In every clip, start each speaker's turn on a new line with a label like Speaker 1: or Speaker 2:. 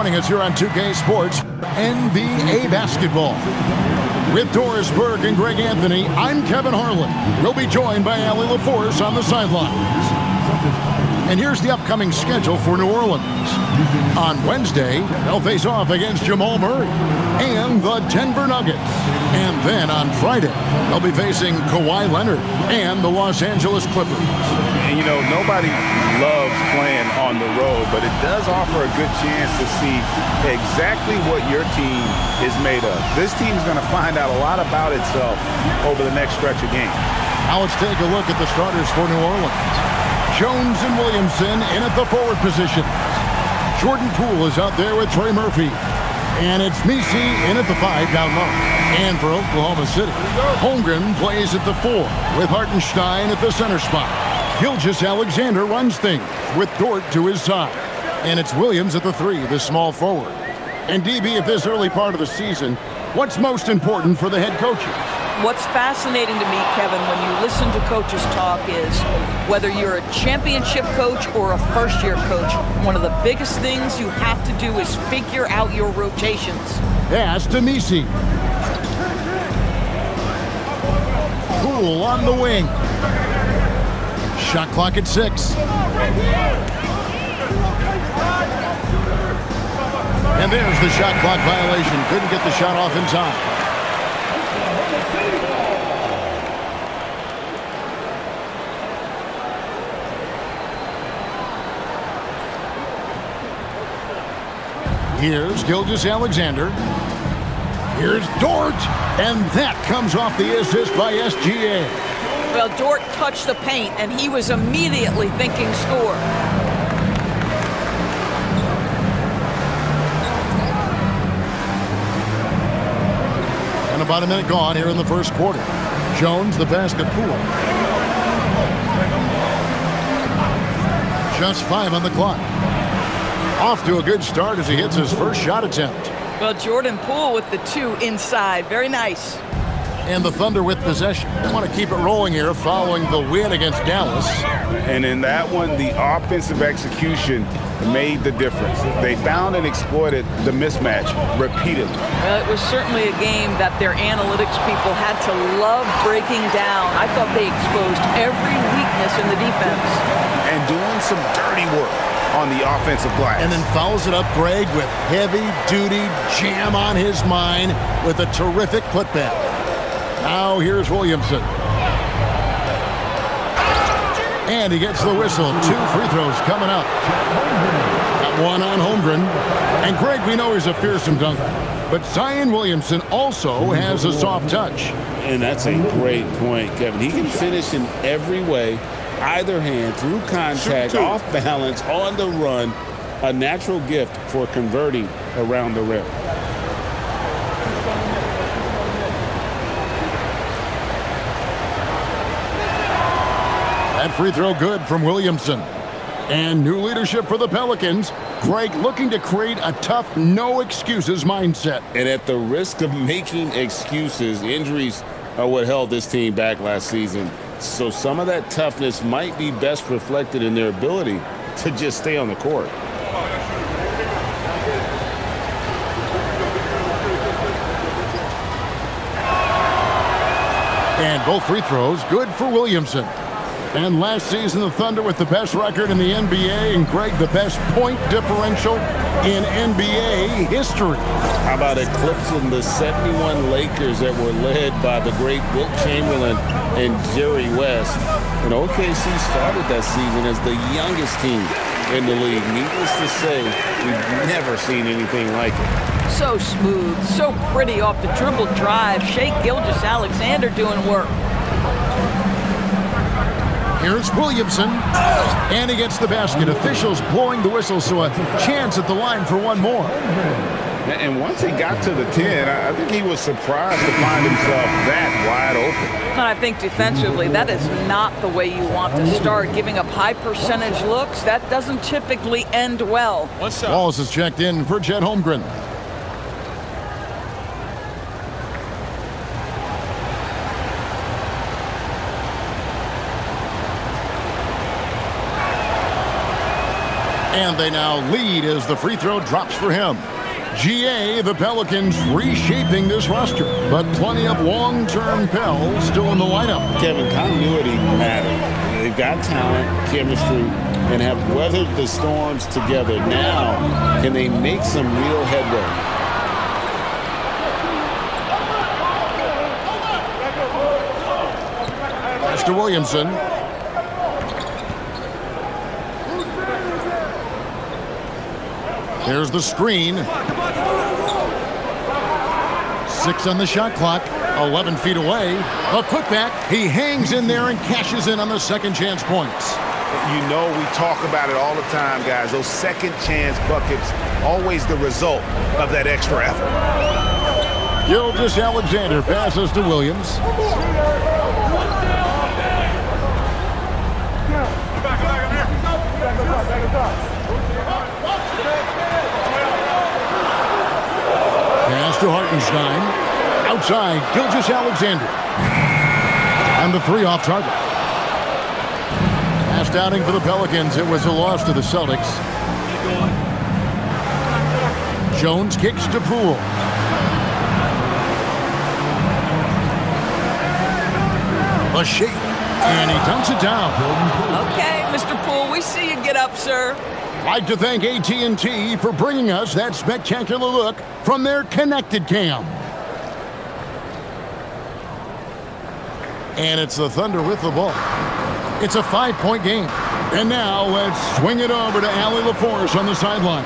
Speaker 1: joining us here on 2K Sports NBA Basketball. With Doris Burke and Greg Anthony, I'm Kevin Harlan. We'll be joined by Allie LaForce on the sidelines. And here's the upcoming schedule for New Orleans. On Wednesday, they'll face off against Jamal Murray and the Denver Nuggets. And then on Friday, they'll be facing Kawhi Leonard and the Los Angeles Clippers.
Speaker 2: And, you know, nobody loves playing on the road, but it does offer a good chance to see exactly what your team is made of. This team is going to find out a lot about itself over the next stretch of games.
Speaker 1: Now let's take a look at the starters for New Orleans. Jones and Williamson in at the forward position. Jordan Poole is out there with Trey Murphy. And it's Messi in at the 5 down low. And for Oklahoma City, Holmgren plays at the 4 with Hartenstein at the center spot. Gilgeous-Alexander runs things with Dort to his side. And it's Williams at the 3, the small forward. And DB, at this early part of the season, what's most important for the head coaches?
Speaker 3: What's fascinating to me, Kevin, when you listen to coaches talk is whether you're a championship coach or a first-year coach, one of the biggest things you have to do is figure out your rotations.
Speaker 1: Pass to Messi. Poole on the wing. Shot clock at 6. And there's the shot clock violation. Couldn't get the shot off in time. Here's Gilgeous-Alexander. Here's Dort. And that comes off the assist by SGA.
Speaker 3: Well, Dort touched the paint, and he was immediately thinking score.
Speaker 1: And about a minute gone here in the first quarter. Jones, the pass to Poole. Just 5 on the clock. Off to a good start as he hits his first shot attempt.
Speaker 3: Well, Jordan Poole with the 2 inside. Very nice.
Speaker 1: And the Thunder with possession. They want to keep it rolling here following the win against Dallas.
Speaker 2: And in that one, the offensive execution made the difference. They found and exploited the mismatch repeatedly.
Speaker 3: Well, it was certainly a game that their analytics people had to love breaking down. I thought they exposed every weakness in the defense.
Speaker 2: And doing some dirty work on the offensive glass.
Speaker 1: And then follows it up, Greg, with heavy-duty jam on his mind with a terrific putback. Now here's Williamson. And he gets the whistle. 2 free throws coming up. Got one on Holmgren. And Greg, we know he's a fearsome dunker. But Zion Williamson also has a soft touch.
Speaker 4: And that's a great point, Kevin. He can finish in every way. Either hand, through contact, off balance, on the run, a natural gift for converting around the rim.
Speaker 1: That free throw good from Williamson. And new leadership for the Pelicans. Greg looking to create a tough, no-excuses mindset.
Speaker 4: And at the risk of making excuses, injuries are what held this team back last season. So some of that toughness might be best reflected in their ability to just stay on the court.
Speaker 1: And both free throws good for Williamson. And last season, the Thunder with the best record in the NBA, and Greg, the best point differential in NBA history.
Speaker 4: How about eclipsing the 71 Lakers that were led by the great Wilt Chamberlain and Jerry West? And OKC started that season as the youngest team in the league. Needless to say, we've never seen anything like it.
Speaker 3: So smooth, so pretty off the dribble drive. Shea Gilgeous-Alexander doing work.
Speaker 1: Here's Williamson, and he gets the basket. Officials blowing the whistle, so a chance at the line for one more.
Speaker 2: And once he got to the 10, I think he was surprised to find himself that wide open.
Speaker 3: And I think defensively, that is not the way you want to start. Giving up high percentage looks, that doesn't typically end well.
Speaker 1: Wallace is checked in for Chet Holmgren. And they now lead as the free throw drops for him. GA, the Pelicans reshaping this roster, but plenty of long-term Pels still in the lineup.
Speaker 4: Kevin, continuity matters. They've got talent, chemistry, and have weathered the storms together. Now, can they make some real headway?
Speaker 1: Mr. Williamson. There's the screen. 6 on the shot clock. 11 feet away. A putback. He hangs in there and cashes in on the second chance points.
Speaker 2: You know, we talk about it all the time, guys. Those second chance buckets, always the result of that extra effort.
Speaker 1: Gilgeous-Alexander passes to Williams. Pass to Hartenstein. Outside, Gilgeous-Alexander. And the 3 off target. Last outing for the Pelicans. It was a loss to the Celtics. Jones kicks to Poole. A shake. And he dunks it down.
Speaker 3: Okay, Mr. Poole, we see you get up, sir.
Speaker 1: I'd like to thank AT&T for bringing us that spectacular look from their connected cam. And it's the Thunder with the ball. It's a 5-point game. And now let's swing it over to Allie LaForce on the sideline.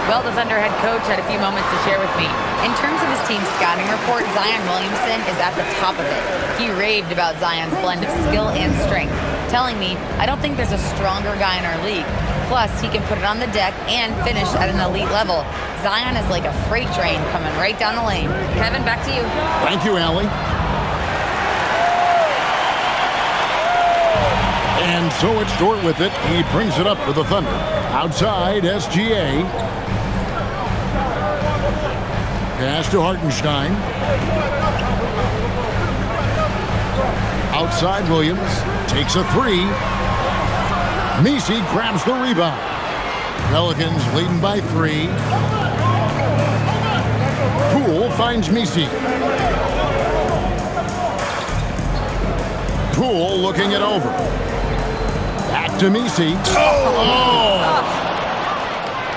Speaker 5: Well, the Thunder head coach had a few moments to share with me. In terms of his team's scouting report, Zion Williamson is at the top of it. He raved about Zion's blend of skill and strength, telling me, I don't think there's a stronger guy in our league. Plus, he can put it on the deck and finish at an elite level. Zion is like a freight train coming right down the lane. Kevin, back to you.
Speaker 1: Thank you, Allie. And so it's Dort with it. He brings it up for the Thunder. Outside, SGA. Pass to Hartenstein. Outside, Williams takes a 3. Messi grabs the rebound. Pelicans leading by 3. Poole finds Messi. Poole looking it over. Back to Messi.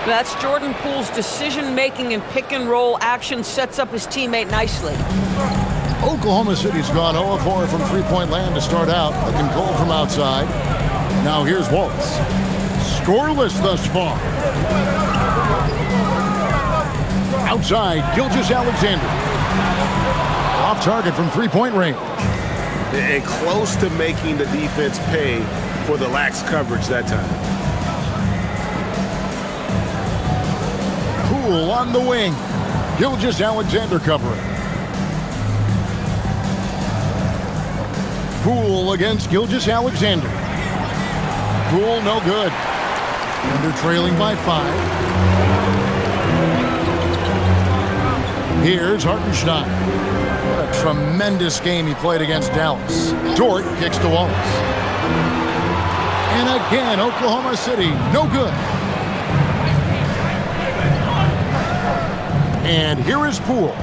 Speaker 3: That's Jordan Poole's decision-making and pick-and-roll action sets up his teammate nicely.
Speaker 1: Oklahoma City's gone 0-4 from three-point land to start out. Looking cold from outside. Now here's Wallace. Scoreless thus far. Outside, Gilgeous-Alexander. Off target from three-point range.
Speaker 2: And close to making the defense pay for the lax coverage that time.
Speaker 1: Poole on the wing. Gilgeous-Alexander covering. Poole against Gilgeous-Alexander. Poole no good. Thunder trailing by 5. Here's Hartenstein. What a tremendous game he played against Dallas. Dort kicks to Wallace. And again, Oklahoma City, no good. And here is Poole.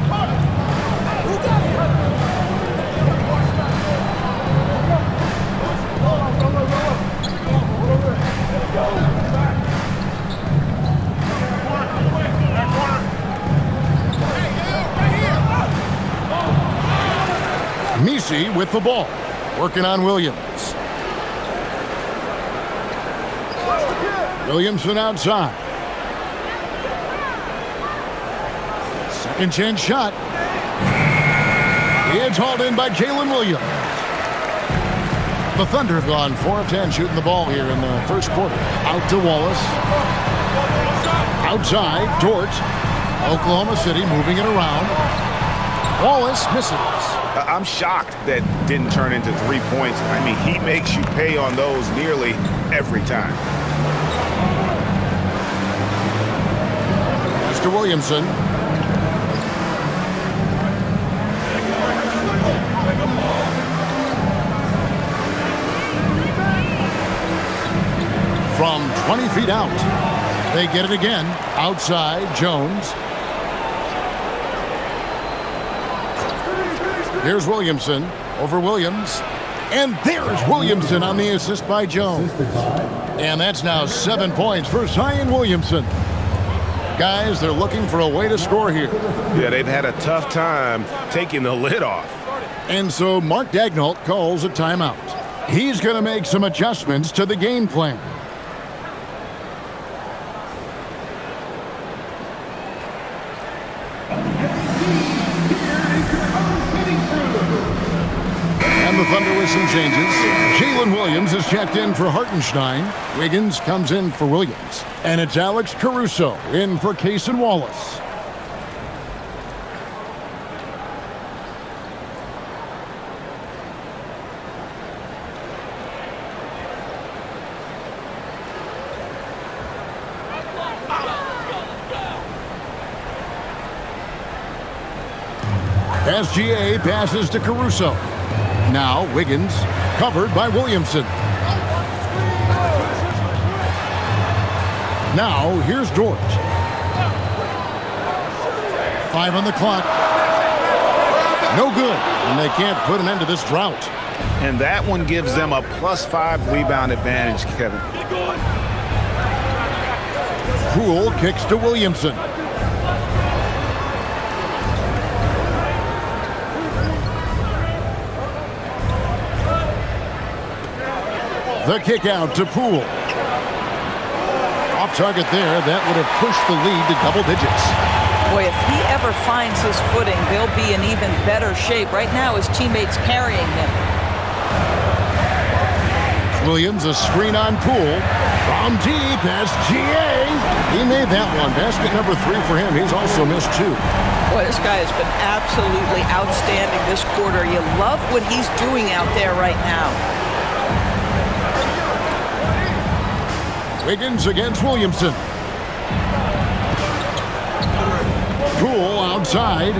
Speaker 1: Messi with the ball. Working on Williams. Williamson outside. Second chance shot. It's hauled in by Jalen Williams. The Thunder have gone 4 of 10 shooting the ball here in the first quarter. Out to Wallace. Outside, Dort. Oklahoma City moving it around. Wallace misses.
Speaker 2: I'm shocked that didn't turn into 3 points. I mean, he makes you pay on those nearly every time.
Speaker 1: Mr. Williamson. From 20 feet out. They get it again. Outside, Jones. Here's Williamson over Williams. And there's Williamson on the assist by Jones. And that's now 7 points for Zion Williamson. Guys, they're looking for a way to score here.
Speaker 6: Yeah, they've had a tough time taking the lid off.
Speaker 1: And so Mark Daigneault calls a timeout. He's going to make some adjustments to the game plan. And the Thunder with some changes. Jalen Williams is checked in for Hartenstein. Wiggins comes in for Williams. And it's Alex Caruso in for Cason Wallace. SGA passes to Caruso. Now Wiggins, covered by Williamson. Now here's George. 5 on the clock. No good, and they can't put an end to this drought.
Speaker 2: And that one gives them a +5 rebound advantage, Kevin.
Speaker 1: Poole kicks to Williamson. The kick out to Poole. Off target there. That would have pushed the lead to double digits.
Speaker 3: Boy, if he ever finds his footing, they'll be in even better shape. Right now, his teammates carrying him.
Speaker 1: Williams, a screen on Poole. From deep, SGA. He made that one. Basket number 3 for him. He's also missed 2.
Speaker 3: Boy, this guy has been absolutely outstanding this quarter. You love what he's doing out there right now.
Speaker 1: Wiggins against Williamson. Poole outside.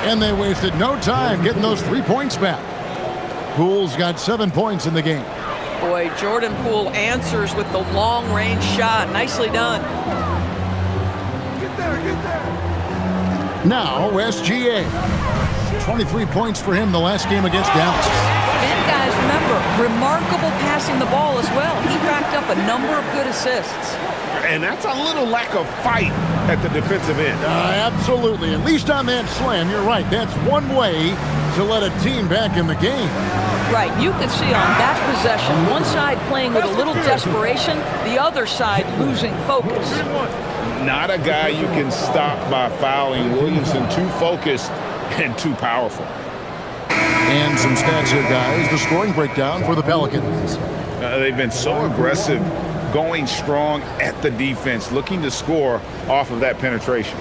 Speaker 1: And they wasted no time getting those 3 points back. Poole's got 7 points in the game.
Speaker 3: Boy, Jordan Poole answers with the long-range shot. Nicely done.
Speaker 1: Now SGA. 23 points for him the last game against Dallas.
Speaker 3: And guys, remember, remarkable passing the ball as well. He racked up a number of good assists.
Speaker 2: And that's a little lack of fight at the defensive end.
Speaker 1: Absolutely. At least on that slam, you're right. That's one way to let a team back in the game.
Speaker 3: Right. You could see on that possession, one side playing with a little desperation, the other side losing focus.
Speaker 2: Not a guy you can stop by fouling. Williamson too focused and too powerful.
Speaker 1: And some stats here, guys. The scoring breakdown for the Pelicans.
Speaker 2: They've been so aggressive, going strong at the defense, looking to score off of that penetration.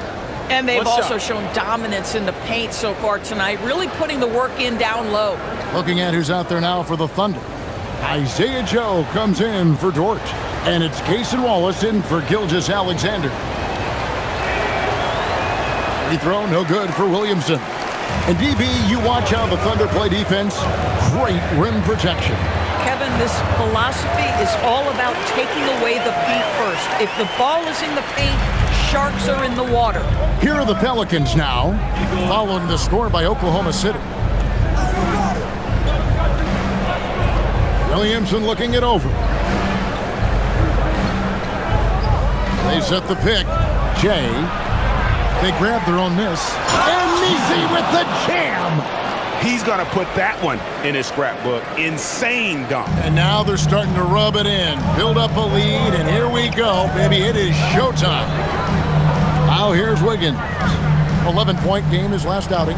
Speaker 3: And they've also shown dominance in the paint so far tonight, really putting the work in down low.
Speaker 1: Looking at who's out there now for the Thunder. Isaiah Joe comes in for George. And it's Cason Wallace in for Gilgeous-Alexander. Free throw, no good for Williamson. And DB, you watch how the Thunder play defense. Great rim protection.
Speaker 3: Kevin, this philosophy is all about taking away the paint first. If the ball is in the paint, sharks are in the water.
Speaker 1: Here are the Pelicans now, following the score by Oklahoma City. Williamson looking it over. They set the pick. Jay. They grab their own miss. And Nisi with the jam.
Speaker 2: He's going to put that one in his scrapbook. Insane dunk.
Speaker 1: And now they're starting to rub it in. Build up a lead, and here we go, baby. It is showtime. Now here's Wiggins. 11-point game his last outing.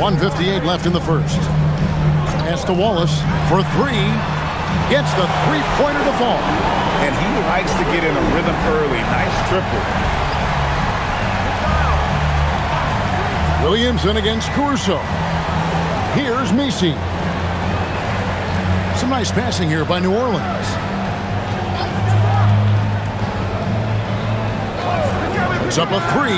Speaker 1: 1:58 left in the first. Pass to Wallace for 3. Gets the three-pointer to fall.
Speaker 2: And he likes to get in a rhythm early. Nice triple.
Speaker 1: Williamson against Caruso. Here's Misi. Some nice passing here by New Orleans. It's up a 3.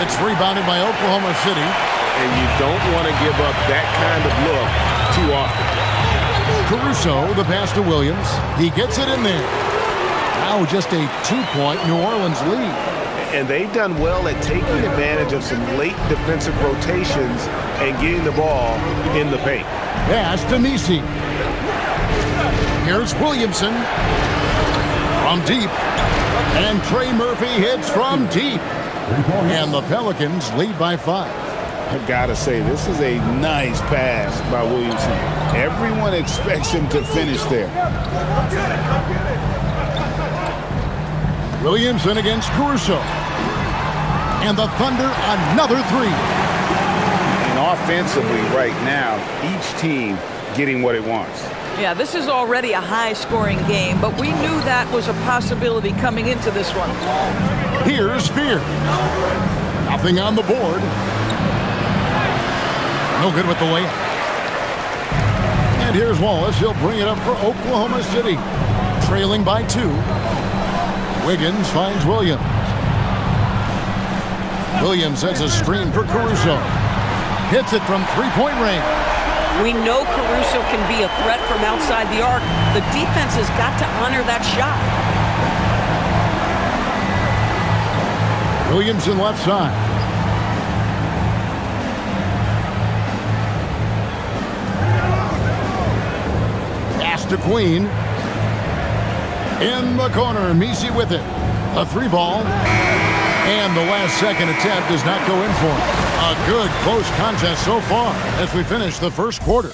Speaker 1: It's rebounded by Oklahoma City.
Speaker 6: And you don't want to give up that kind of look too often.
Speaker 1: Caruso, the pass to Williams. He gets it in there. Now just a 2-point New Orleans lead.
Speaker 6: And they've done well at taking advantage of some late defensive rotations and getting the ball in the paint.
Speaker 1: Pass to Misi. Here's Williamson from deep. And Trey Murphy hits from deep. And the Pelicans lead by 5.
Speaker 2: I've got to say, this is a nice pass by Williamson. Everyone expects him to finish there.
Speaker 1: Williamson against Caruso. And the Thunder, another 3.
Speaker 2: And offensively right now, each team getting what it wants.
Speaker 3: Yeah, this is already a high-scoring game, but we knew that was a possibility coming into this one.
Speaker 1: Here's Fear. Nothing on the board. No good with the layup. And here's Wallace. He'll bring it up for Oklahoma City. Trailing by 2. Wiggins finds Williams. Williams sets a screen for Caruso. Hits it from 3-point range.
Speaker 3: We know Caruso can be a threat from outside the arc. The defense has got to honor that shot.
Speaker 1: Williamson left side. Pass to Queen. In the corner, Misi with it. A 3-ball. And the last second attempt does not go in for him. A good close contest so far as we finish the first quarter.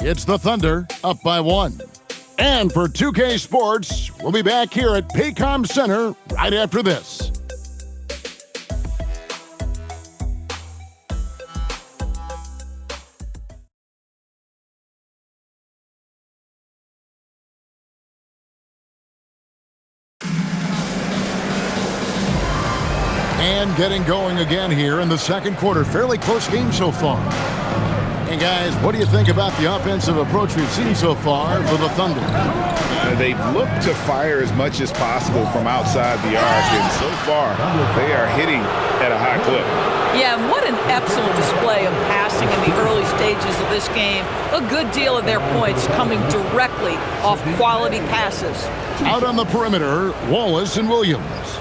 Speaker 1: It's the Thunder up by 1. And for 2K Sports, we'll be back here at Paycom Center right after this. And getting going again here in the second quarter. Fairly close game so far. And guys, what do you think about the offensive approach we've seen so far for the Thunder?
Speaker 2: They've looked to fire as much as possible from outside the arc, and so far they are hitting at a high clip.
Speaker 3: Yeah, and what an excellent display of passing in the early stages of this game. A good deal of their points coming directly off quality passes.
Speaker 1: Out on the perimeter, Wallace and Williams.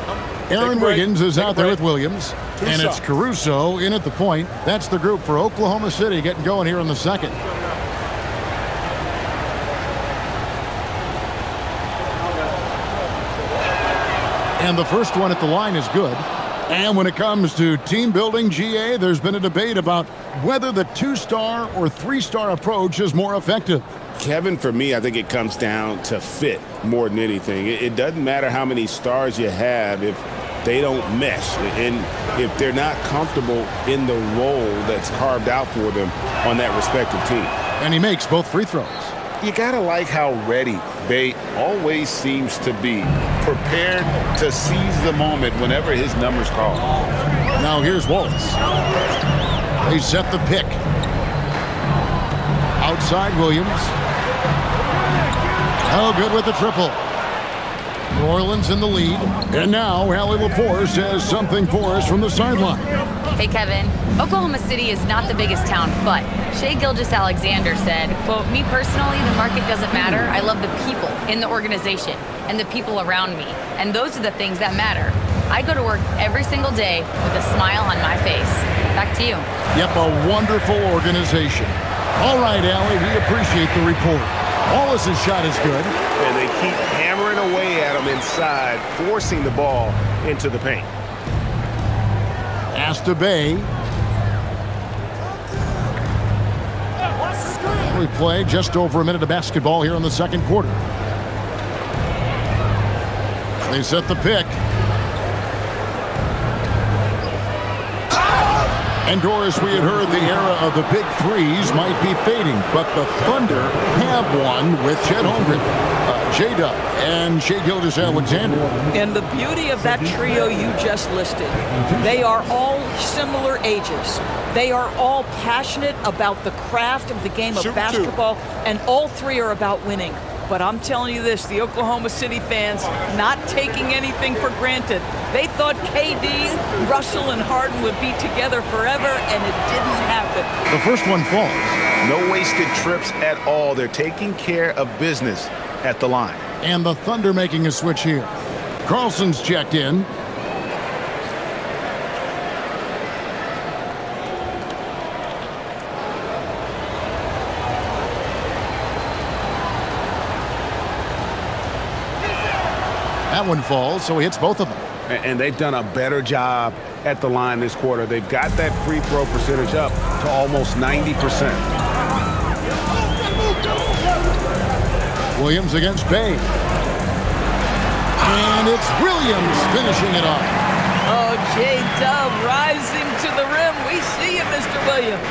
Speaker 1: Aaron Wiggins is out there with Williams. And it's Caruso in at the point. That's the group for Oklahoma City getting going here in the second. And the first one at the line is good. And when it comes to team building, GA, there's been a debate about whether the 2-star or 3-star approach is more effective.
Speaker 2: Kevin, for me, I think it comes down to fit more than anything. It doesn't matter how many stars you have if they don't mesh and if they're not comfortable in the role that's carved out for them on that respective team.
Speaker 1: And he makes both free throws.
Speaker 2: You gotta like how ready Bay always seems to be, prepared to seize the moment whenever his number's called.
Speaker 1: Now here's Wallace. They set the pick. Outside Williams. Oh, good with the triple. New Orleans in the lead. And now Hallie LaForce has something for us from the sideline.
Speaker 5: Hey, Kevin. Oklahoma City is not the biggest town, but Shai Gilgeous-Alexander said, quote, "Me personally, the market doesn't matter. I love the people in the organization and the people around me. And those are the things that matter. I go to work every single day with a smile on my face." Back to you.
Speaker 1: Yep, a wonderful organization. All right, Allie, we appreciate the report. Wallace's shot is good.
Speaker 6: And they keep hammering away at him inside, forcing the ball into the paint.
Speaker 1: Pass to Bay. We play just over a minute of basketball here in the second quarter. They set the pick. And Doris, we had heard the era of the big threes might be fading, but the Thunder have one with Chet Holmgren, J-Dub, and Shai Gilgeous-Alexander.
Speaker 3: And the beauty of that trio you just listed, they are all similar ages. They are all passionate about the craft of the game of basketball, and all three are about winning. But I'm telling you this, the Oklahoma City fans not taking anything for granted. They thought KD, Russell, and Harden would be together forever, and it didn't happen.
Speaker 1: The first one falls.
Speaker 2: No wasted trips at all. They're taking care of business at the line.
Speaker 1: And the Thunder making a switch here. Carlson's checked in. That one falls, so he hits both of them.
Speaker 2: And they've done a better job at the line this quarter. They've got that free throw percentage up to almost 90%.
Speaker 1: Williams against Bay. And it's Williams finishing it off.
Speaker 3: Oh, J-Dub rising to the rim. We see you, Mr. Williams.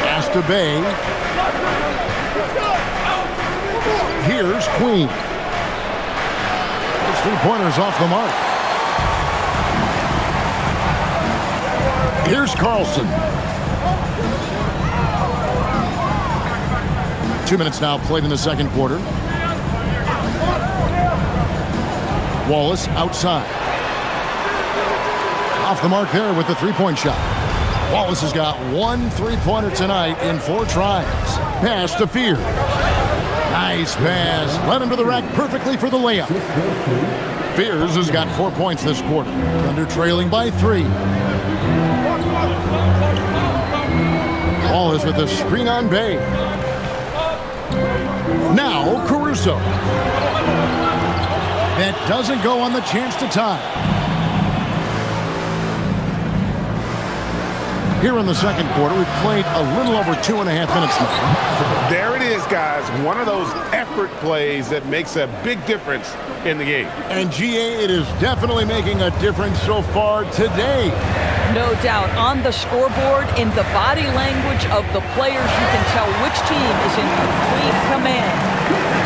Speaker 1: Pass to Bay. Here's Queen. His three-pointers off the mark. Here's Carlson. 2 minutes now played in the second quarter. Wallace outside. Off the mark there with the three-point shot. Wallace has got one three-pointer tonight in 4 tries. Pass to Fear. Nice pass. Led him to the rack perfectly for the layup. Fears has got 4 points this quarter. Thunder trailing by 3. Wallace with the screen on Bay. Now Caruso. That doesn't go on the chance to tie. Here in the second quarter, we've played a little over 2.5 minutes now.
Speaker 2: There it is, guys. One of those effort plays that makes a big difference in the game.
Speaker 1: And GA, it is definitely making a difference so far today.
Speaker 3: No doubt. On the scoreboard, in the body language of the players, you can tell which team is in complete command.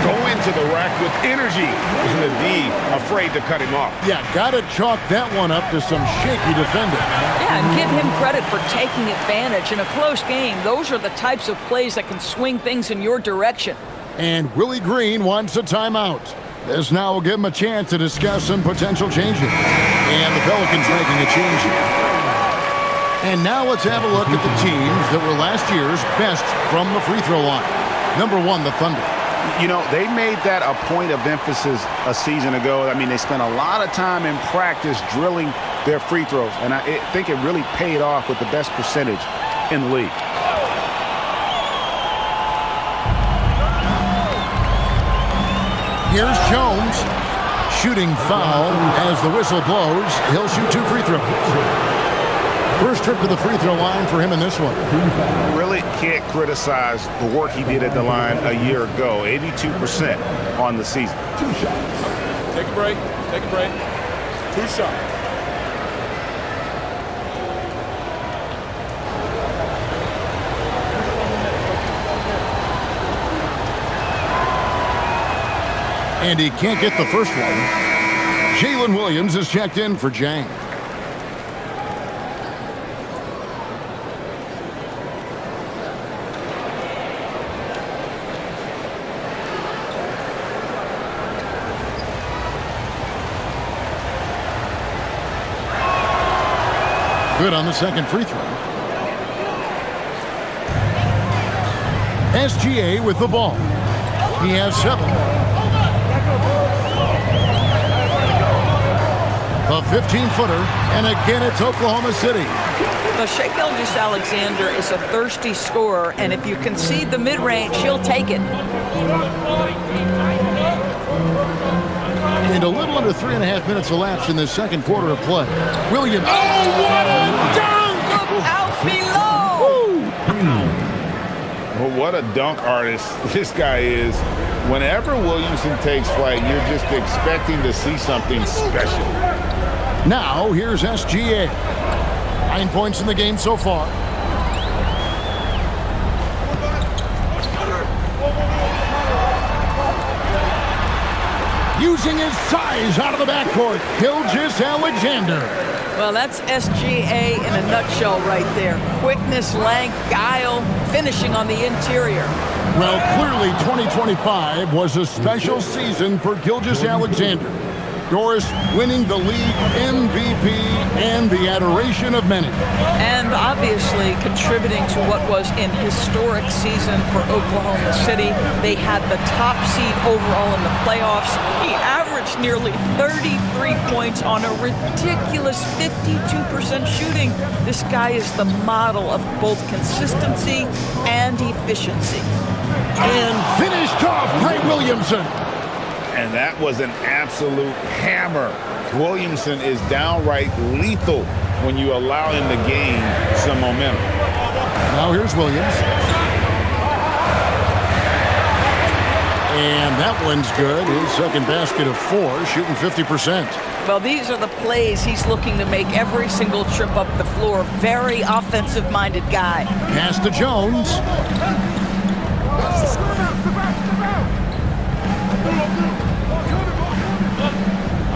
Speaker 2: Go into the rack with energy. Isn't the D afraid to cut him off?
Speaker 1: Yeah, gotta chalk that one up to some shaky defending.
Speaker 3: Yeah, and give him credit for taking advantage. In a close game, those are the types of plays that can swing things in your direction.
Speaker 1: And Willie Green wants a timeout. This now will give him a chance to discuss some potential changes. And the Pelicans making a change here. And now let's have a look at the teams that were last year's best from the free throw line. Number 1, the Thunder.
Speaker 2: You know, they made that a point of emphasis a season ago. I mean, they spent a lot of time in practice drilling their free throws, and I think it really paid off with the best percentage in the league.
Speaker 1: Here's Jones. Shooting foul as the whistle blows. He'll shoot 2 free throws. First trip to the free throw line for him in this one.
Speaker 2: Really can't criticize the work he did at the line a year ago. 82% on the season.
Speaker 7: 2 shots. Take a break. Take a break. 2 shots.
Speaker 1: And he can't get the first one. Jalen Williams is checked in for Jang. Good on the second free throw. SGA with the ball. He has 7. A 15-footer, and again it's Oklahoma City.
Speaker 3: The Shai Gilgeous-Alexander is a thirsty scorer, and if you concede the mid-range, he'll take it.
Speaker 1: And a little under 3.5 minutes elapsed in this second quarter of play. Williams. Oh, what a dunk!
Speaker 3: Look out below!
Speaker 2: Well, what a dunk artist this guy is. Whenever Williamson takes flight, you're just expecting to see something special.
Speaker 1: Now, here's SGA. 9 points in the game so far. Using his size out of the backcourt, Gilgeous-Alexander.
Speaker 3: Well, that's SGA in a nutshell right there. Quickness, length, guile, finishing on the interior.
Speaker 1: Well, clearly 2025 was a special season for Gilgeous-Alexander. Doris winning the league MVP and the adoration of many.
Speaker 3: And obviously contributing to what was an historic season for Oklahoma City. They had the top seed overall in the playoffs. He averaged nearly 33 points on a ridiculous 52% shooting. This guy is the model of both consistency and efficiency.
Speaker 1: And finished off by Williamson.
Speaker 2: And that was an absolute hammer. Williamson is downright lethal when you allow him to gain some momentum.
Speaker 1: Now here's Williams. And that one's good. His second basket of 4, shooting 50%.
Speaker 3: Well, these are the plays he's looking to make every single trip up the floor. Very offensive-minded guy.
Speaker 1: Pass to Jones.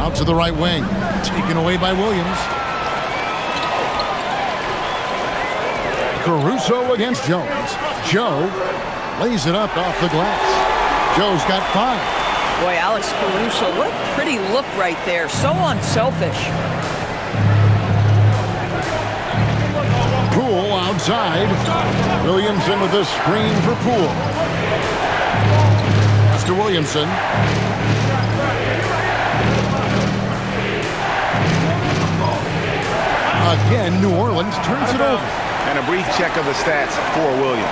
Speaker 1: Out to the right wing. Taken away by Williams. Caruso against Jones. Joe lays it up off the glass. Joe's got 5.
Speaker 3: Boy, Alex Caruso, what a pretty look right there. So unselfish.
Speaker 1: Poole outside. Williamson with a screen for Poole. Pass to Williamson. Again, New Orleans turns it over.
Speaker 2: And a brief check of the stats for Williams.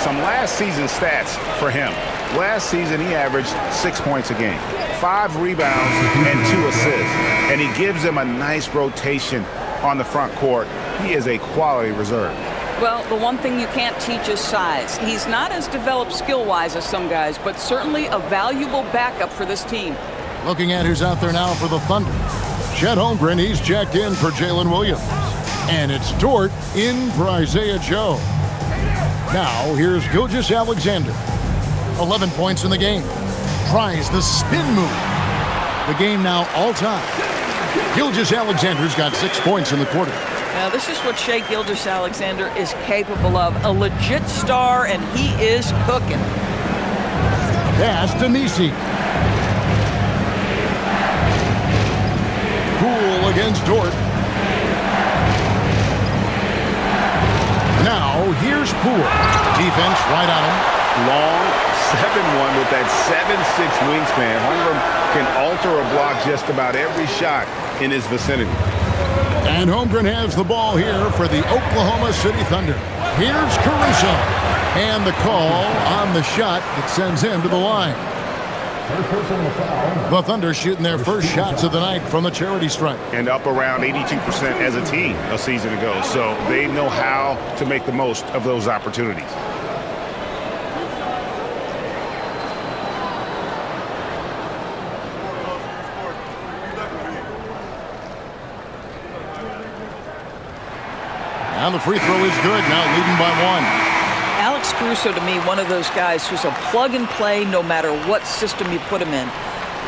Speaker 2: Some last season stats for him. Last season, he averaged 6 points a game, 5 rebounds, and 2 assists. And he gives them a nice rotation on the front court. He is a quality reserve.
Speaker 3: Well, the one thing you can't teach is size. He's not as developed skill-wise as some guys, but certainly a valuable backup for this team.
Speaker 1: Looking at who's out there now for the Thunder. Chet Holmgren, he's checked in for Jalen Williams. And it's Dort in for Isaiah Joe. Now, here's Gilgeous-Alexander. 11 points in the game. Tries the spin move. The game now all-time. Gilgeous-Alexander's got 6 points in the quarter.
Speaker 3: Now, this is what Shai Gilgeous-Alexander is capable of. A legit star, and he is cooking.
Speaker 1: Pass to Nisi. Poole against Dort. Now, here's Poole. Defense right on him.
Speaker 2: Long 7-1 with that 7'6" wingspan. Holmgren can alter a block just about every shot in his vicinity.
Speaker 1: And Holmgren has the ball here for the Oklahoma City Thunder. Here's Caruso. And the call on the shot that sends him to the line. The Thunder shooting their first shots of the night from the charity stripe.
Speaker 2: And up around 82% as a team a season ago. So they know how to make the most of those opportunities.
Speaker 1: And the free throw is good, now leading by 1.
Speaker 3: Alex Caruso, to me, one of those guys who's a plug-and-play no matter what system you put him in.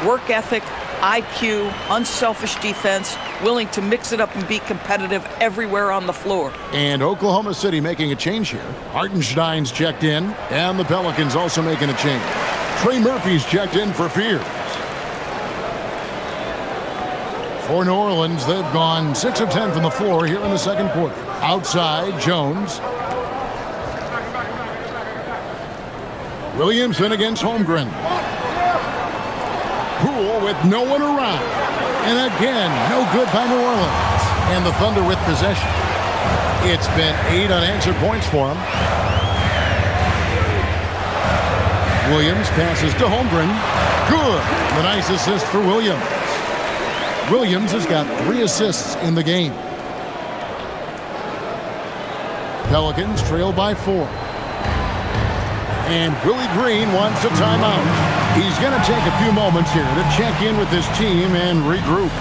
Speaker 3: Work ethic, IQ, unselfish defense, willing to mix it up and be competitive everywhere on the floor.
Speaker 1: And Oklahoma City making a change here. Hartenstein's checked in, and the Pelicans also making a change. Trey Murphy's checked in for Fears. For New Orleans, they've gone 6 of 10 from the floor here in the second quarter. Outside, Jones. Williamson against Holmgren. Poole with no one around. And again, no good by New Orleans. And the Thunder with possession. It's been 8 unanswered points for him. Williams passes to Holmgren. Good. The nice assist for Williams. Williams has got 3 assists in the game. Pelicans trail by 4. And Willie Green wants a timeout. He's going to take a few moments here to check in with his team and regroup.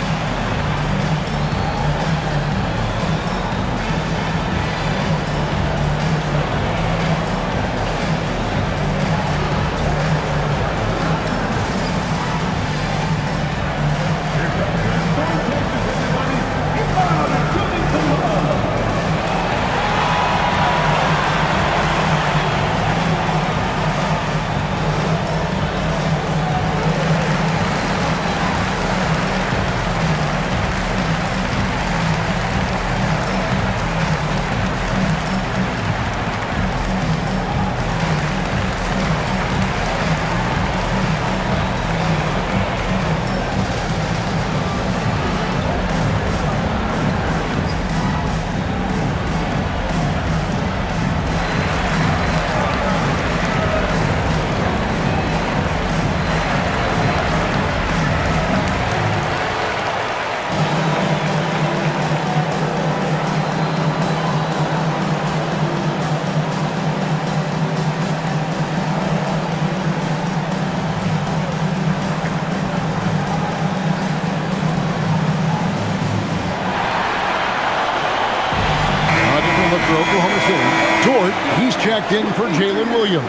Speaker 1: for Oklahoma City. Dort, he's checked in for Jalen Williams.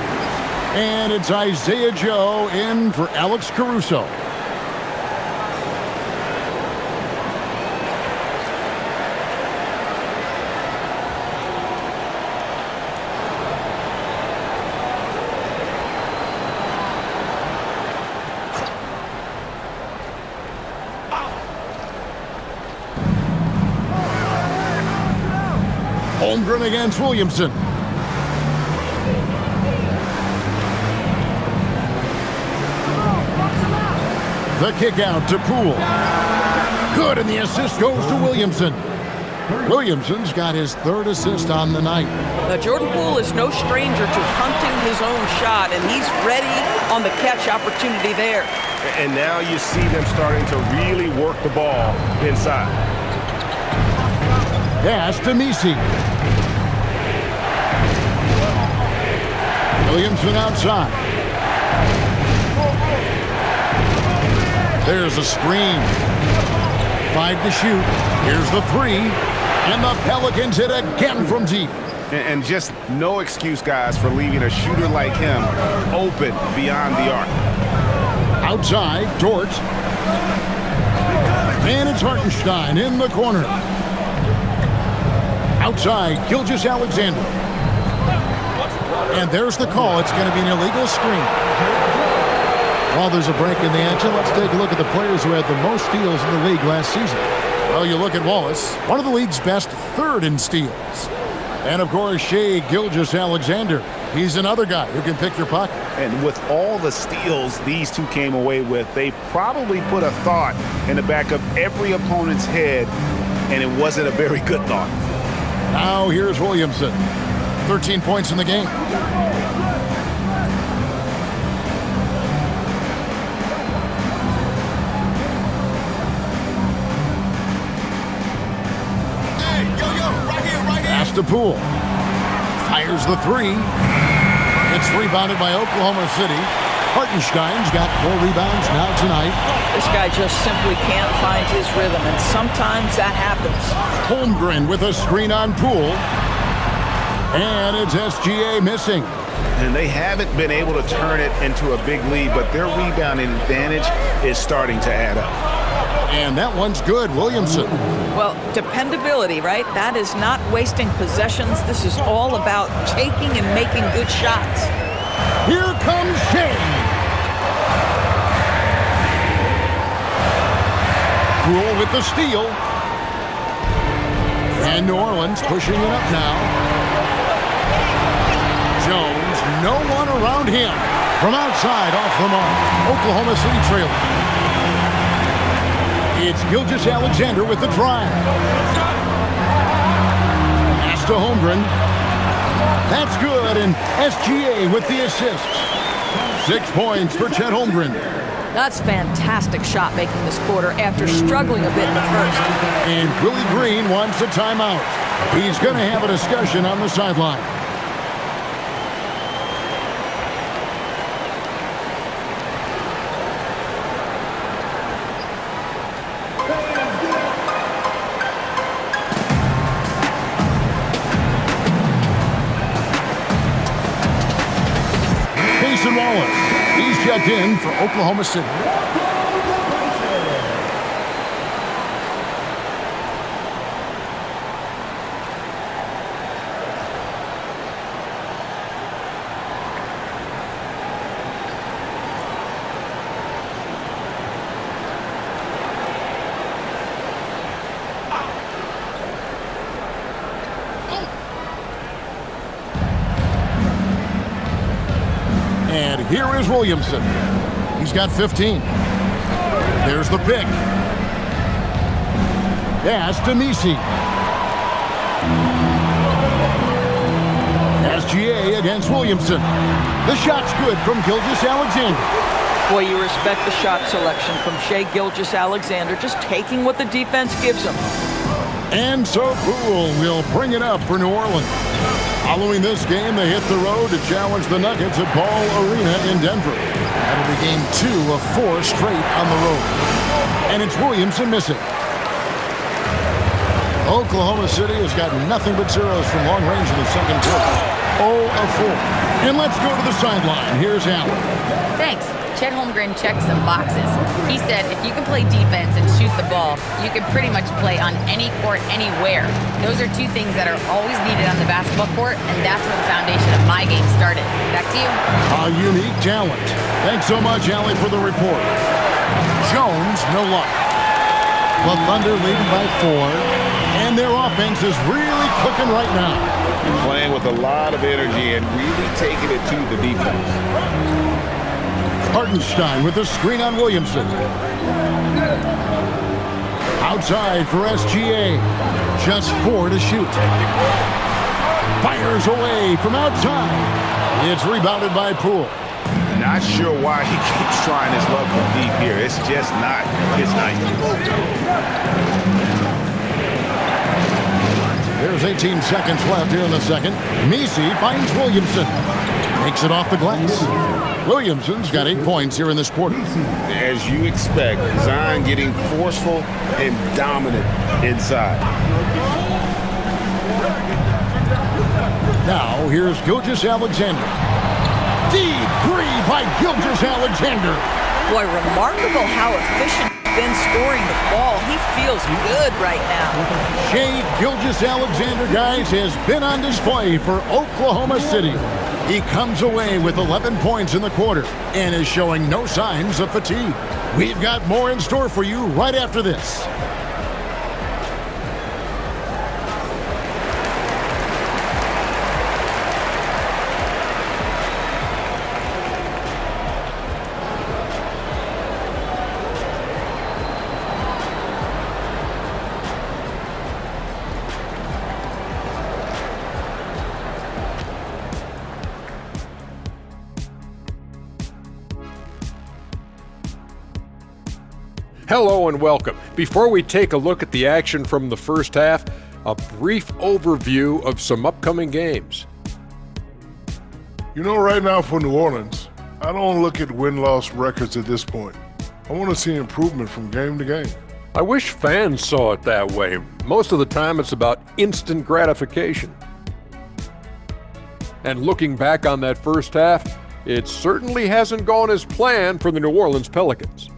Speaker 1: And it's Isaiah Joe in for Alex Caruso. Holmgren against Williamson. The kick out to Poole. Good, and the assist goes to Williamson. Williamson's got his third assist on the night.
Speaker 3: Jordan Poole is no stranger to hunting his own shot, and he's ready on the catch opportunity there.
Speaker 6: And now you see them starting to really work the ball inside.
Speaker 1: Pass to Messi. Williamson outside. There's a screen. 5 to shoot. Here's the 3. And the Pelicans hit again from deep.
Speaker 6: And just no excuse, guys, for leaving a shooter like him open beyond the arc.
Speaker 1: Outside, Dort. And it's Hartenstein in the corner. Outside, Gilgeous-Alexander. And there's the call. It's going to be an illegal screen. While there's a break in the action, let's take a look at the players who had the most steals in the league last season. Well, you look at Wallace, one of the league's best, third in steals. And, of course, Shai Gilgeous-Alexander. He's another guy who can pick your pocket.
Speaker 6: And with all the steals these two came away with, they probably put a thought in the back of every opponent's head, and it wasn't a very good thought.
Speaker 1: Now here's Williamson. 13 points in the game. Pass to Poole. Fires the 3. It's rebounded by Oklahoma City. Hartenstein's got 4 rebounds now tonight.
Speaker 3: This guy just simply can't find his rhythm, and sometimes that happens.
Speaker 1: Holmgren with a screen on Poole. And it's SGA missing.
Speaker 6: And they haven't been able to turn it into a big lead, but their rebounding advantage is starting to add up.
Speaker 1: And that one's good, Williamson.
Speaker 3: Well, dependability, right? That is not wasting possessions. This is all about taking and making good shots.
Speaker 1: Here comes Shai. Poole with the steal. And New Orleans pushing it up now. Jones, no one around him. From outside, off the mark. Oklahoma City trailing. It's Gilgeous-Alexander with the drive. Pass to Holmgren. That's good, and SGA with the assist. 6 points for Chet Holmgren.
Speaker 3: That's fantastic shot making this quarter after struggling a bit in the first.
Speaker 1: And Willie Green wants a timeout. He's going to have a discussion on the sideline. Wallace. He's checked in for Oklahoma City. And here is Williamson. He's got 15. There's the pick. Pass to Messi. SGA against Williamson. The shot's good from Gilgeous-Alexander.
Speaker 3: Boy, you respect the shot selection from Shai Gilgeous-Alexander, just taking what the defense gives him.
Speaker 1: And so Poole will bring it up for New Orleans. Following this game, they hit the road to challenge the Nuggets at Ball Arena in Denver. That'll be game 2 of 4 straight on the road. And it's Williamson missing. Oklahoma City has got nothing but zeros from long range in the second quarter. 0 of 4. And let's go to the sideline. Here's Allen.
Speaker 5: Thanks. Chet Holmgren checked some boxes. He said if you can play defense and shoot the ball, you can pretty much play on any court, anywhere. Those are two things that are always needed on the basketball court, and that's where the foundation of my game started. Back to you.
Speaker 1: A unique talent. Thanks so much, Allie, for the report. Jones, no luck. The Thunder leading by 4, and their offense is really cooking right now.
Speaker 4: Playing with a lot of energy and really taking it to the defense.
Speaker 1: Hartenstein with the screen on Williamson. Outside for SGA. Just 4 to shoot. Fires away from outside. It's rebounded by Poole.
Speaker 6: Not sure why he keeps trying his luck from deep here. It's just not his night.
Speaker 1: There's 18 seconds left here in the second. Messi finds Williamson. Takes it off the glass. Williamson's got 8 points here in this quarter.
Speaker 4: As you expect, Zion getting forceful and dominant inside.
Speaker 1: Now here's Gilgeous-Alexander. Deep three by Gilgeous-Alexander.
Speaker 3: Boy, remarkable how efficient he's been scoring the ball. He feels good right now.
Speaker 1: Shai Gilgeous-Alexander, guys, has been on display for Oklahoma City. He comes away with 11 points in the quarter and is showing no signs of fatigue. We've got more in store for you right after this.
Speaker 8: Hello and welcome. Before we take a look at the action from the first half, a brief overview of some upcoming games.
Speaker 9: You know, right now for New Orleans, I don't look at win-loss records at this point. I want to see improvement from game to game.
Speaker 8: I wish fans saw it that way. Most of the time it's about instant gratification. And looking back on that first half, it certainly hasn't gone as planned for the New Orleans Pelicans.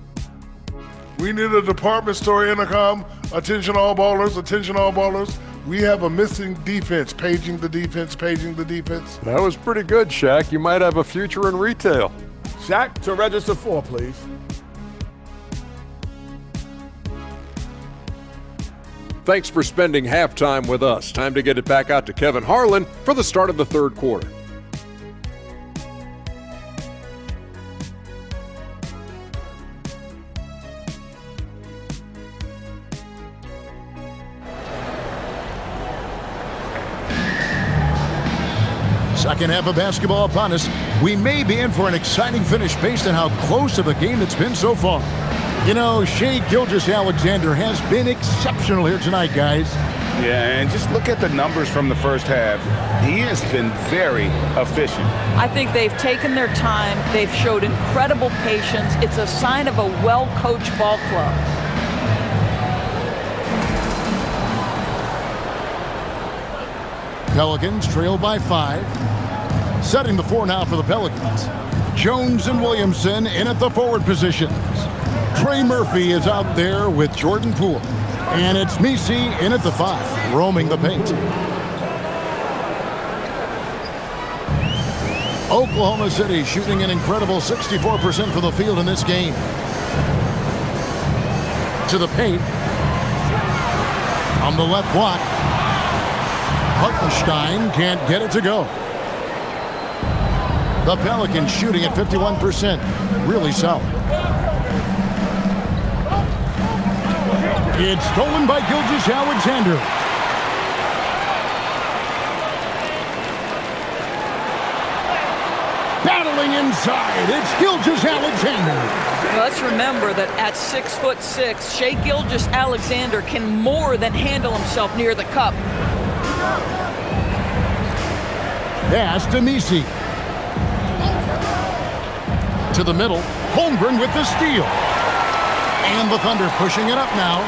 Speaker 9: We need a department store intercom. Attention all ballers, attention all ballers. We have a missing defense. Paging the defense, paging the defense.
Speaker 8: That was pretty good, Shaq. You might have a future in retail.
Speaker 7: Shaq, to register 4, please.
Speaker 8: Thanks for spending halftime with us. Time to get it back out to Kevin Harlan for the start of the third quarter.
Speaker 1: Second half of basketball upon us. We may be in for an exciting finish based on how close of a game it's been so far. You know, Shai Gilgeous-Alexander has been exceptional here tonight, guys.
Speaker 6: Yeah, and just look at the numbers from the first half. He has been very efficient.
Speaker 3: I think they've taken their time. They've showed incredible patience. It's a sign of a well-coached ball club.
Speaker 1: Pelicans trail by 5. Setting the 4 now for the Pelicans. Jones and Williamson in at the forward positions. Trey Murphy is out there with Jordan Poole. And it's Messi in at the 5, roaming the paint. Oklahoma City shooting an incredible 64% from the field in this game. To the paint. On the left block. Hartenstein can't get it to go. The Pelicans shooting at 51%. Really solid. It's stolen by Gilgeous-Alexander. Battling inside. It's Gilgeous-Alexander.
Speaker 3: Let's remember that at 6'6", Shai Gilgeous-Alexander can more than handle himself near the cup.
Speaker 1: Pass to Messi. To the middle. Holmgren with the steal. And the Thunder pushing it up now.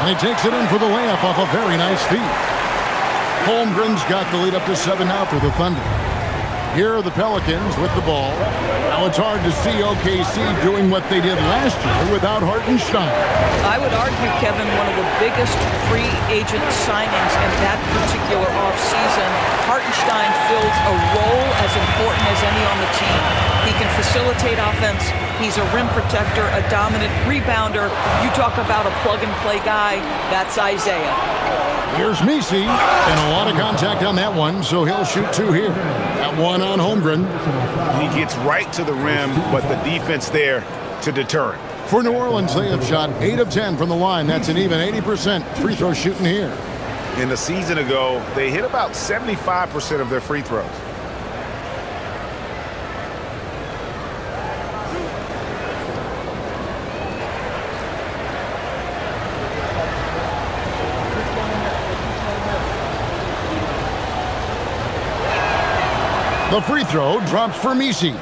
Speaker 1: And he takes it in for the layup off a very nice feed. Holmgren's got the lead up to 7 now for the Thunder. Here are the Pelicans with the ball. Now it's hard to see OKC doing what they did last year without Hartenstein.
Speaker 3: I would argue, Kevin, one of the biggest free agent signings in that particular offseason. Hartenstein fills a role as important as any on the team. He can facilitate offense. He's a rim protector, a dominant rebounder. You talk about a plug-and-play guy, that's Isaiah.
Speaker 1: Here's Messi, and a lot of contact on that one, so he'll shoot 2 here. That one on Holmgren.
Speaker 6: He gets right to the rim, but the defense there to deter it.
Speaker 1: For New Orleans, they have shot 8 of 10 from the line. That's an even 80% free throw shooting here.
Speaker 6: In the season ago, they hit about 75% of their free throws.
Speaker 1: The free throw drops for Messi.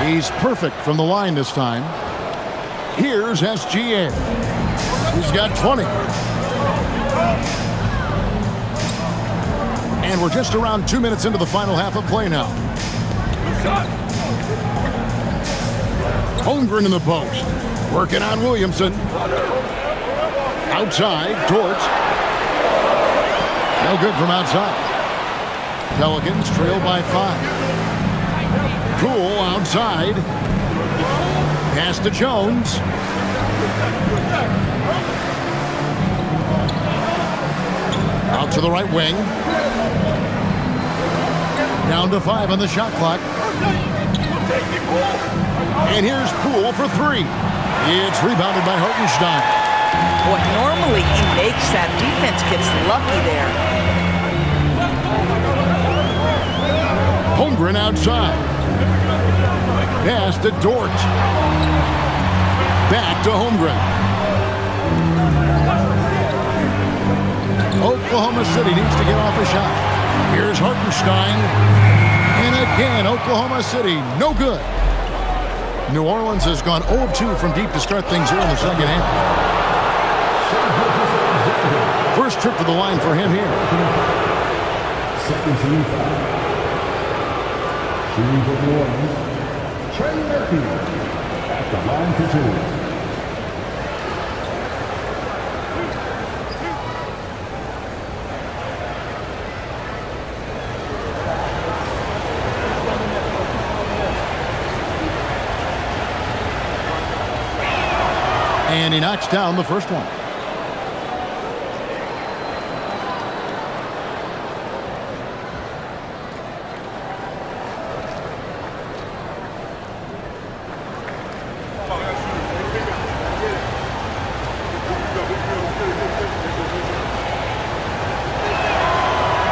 Speaker 1: He's perfect from the line this time. Here's SGA. He's got 20. And we're just around 2 minutes into the final half of play now. Holmgren in the post. Working on Williamson. Outside, Dort. No good from outside. Pelicans trail by 5. Cool outside. Pass to Jones. Out to the right wing. Down to 5 on the shot clock. And here's Poole for 3. It's rebounded by Hartenstein.
Speaker 3: Boy, normally he makes that. Defense gets lucky there.
Speaker 1: Holmgren outside. Pass to Dort. Back to Holmgren. Oklahoma City needs to get off a shot. Here's Hartenstein. And again, Oklahoma City, no good. New Orleans has gone 0 of 2 from deep to start things here in the second half. First trip to the line for him here.
Speaker 10: Second team foul. Shooting for New Orleans, Trey Murphy at the line for 2.
Speaker 1: And he knocks down the first one.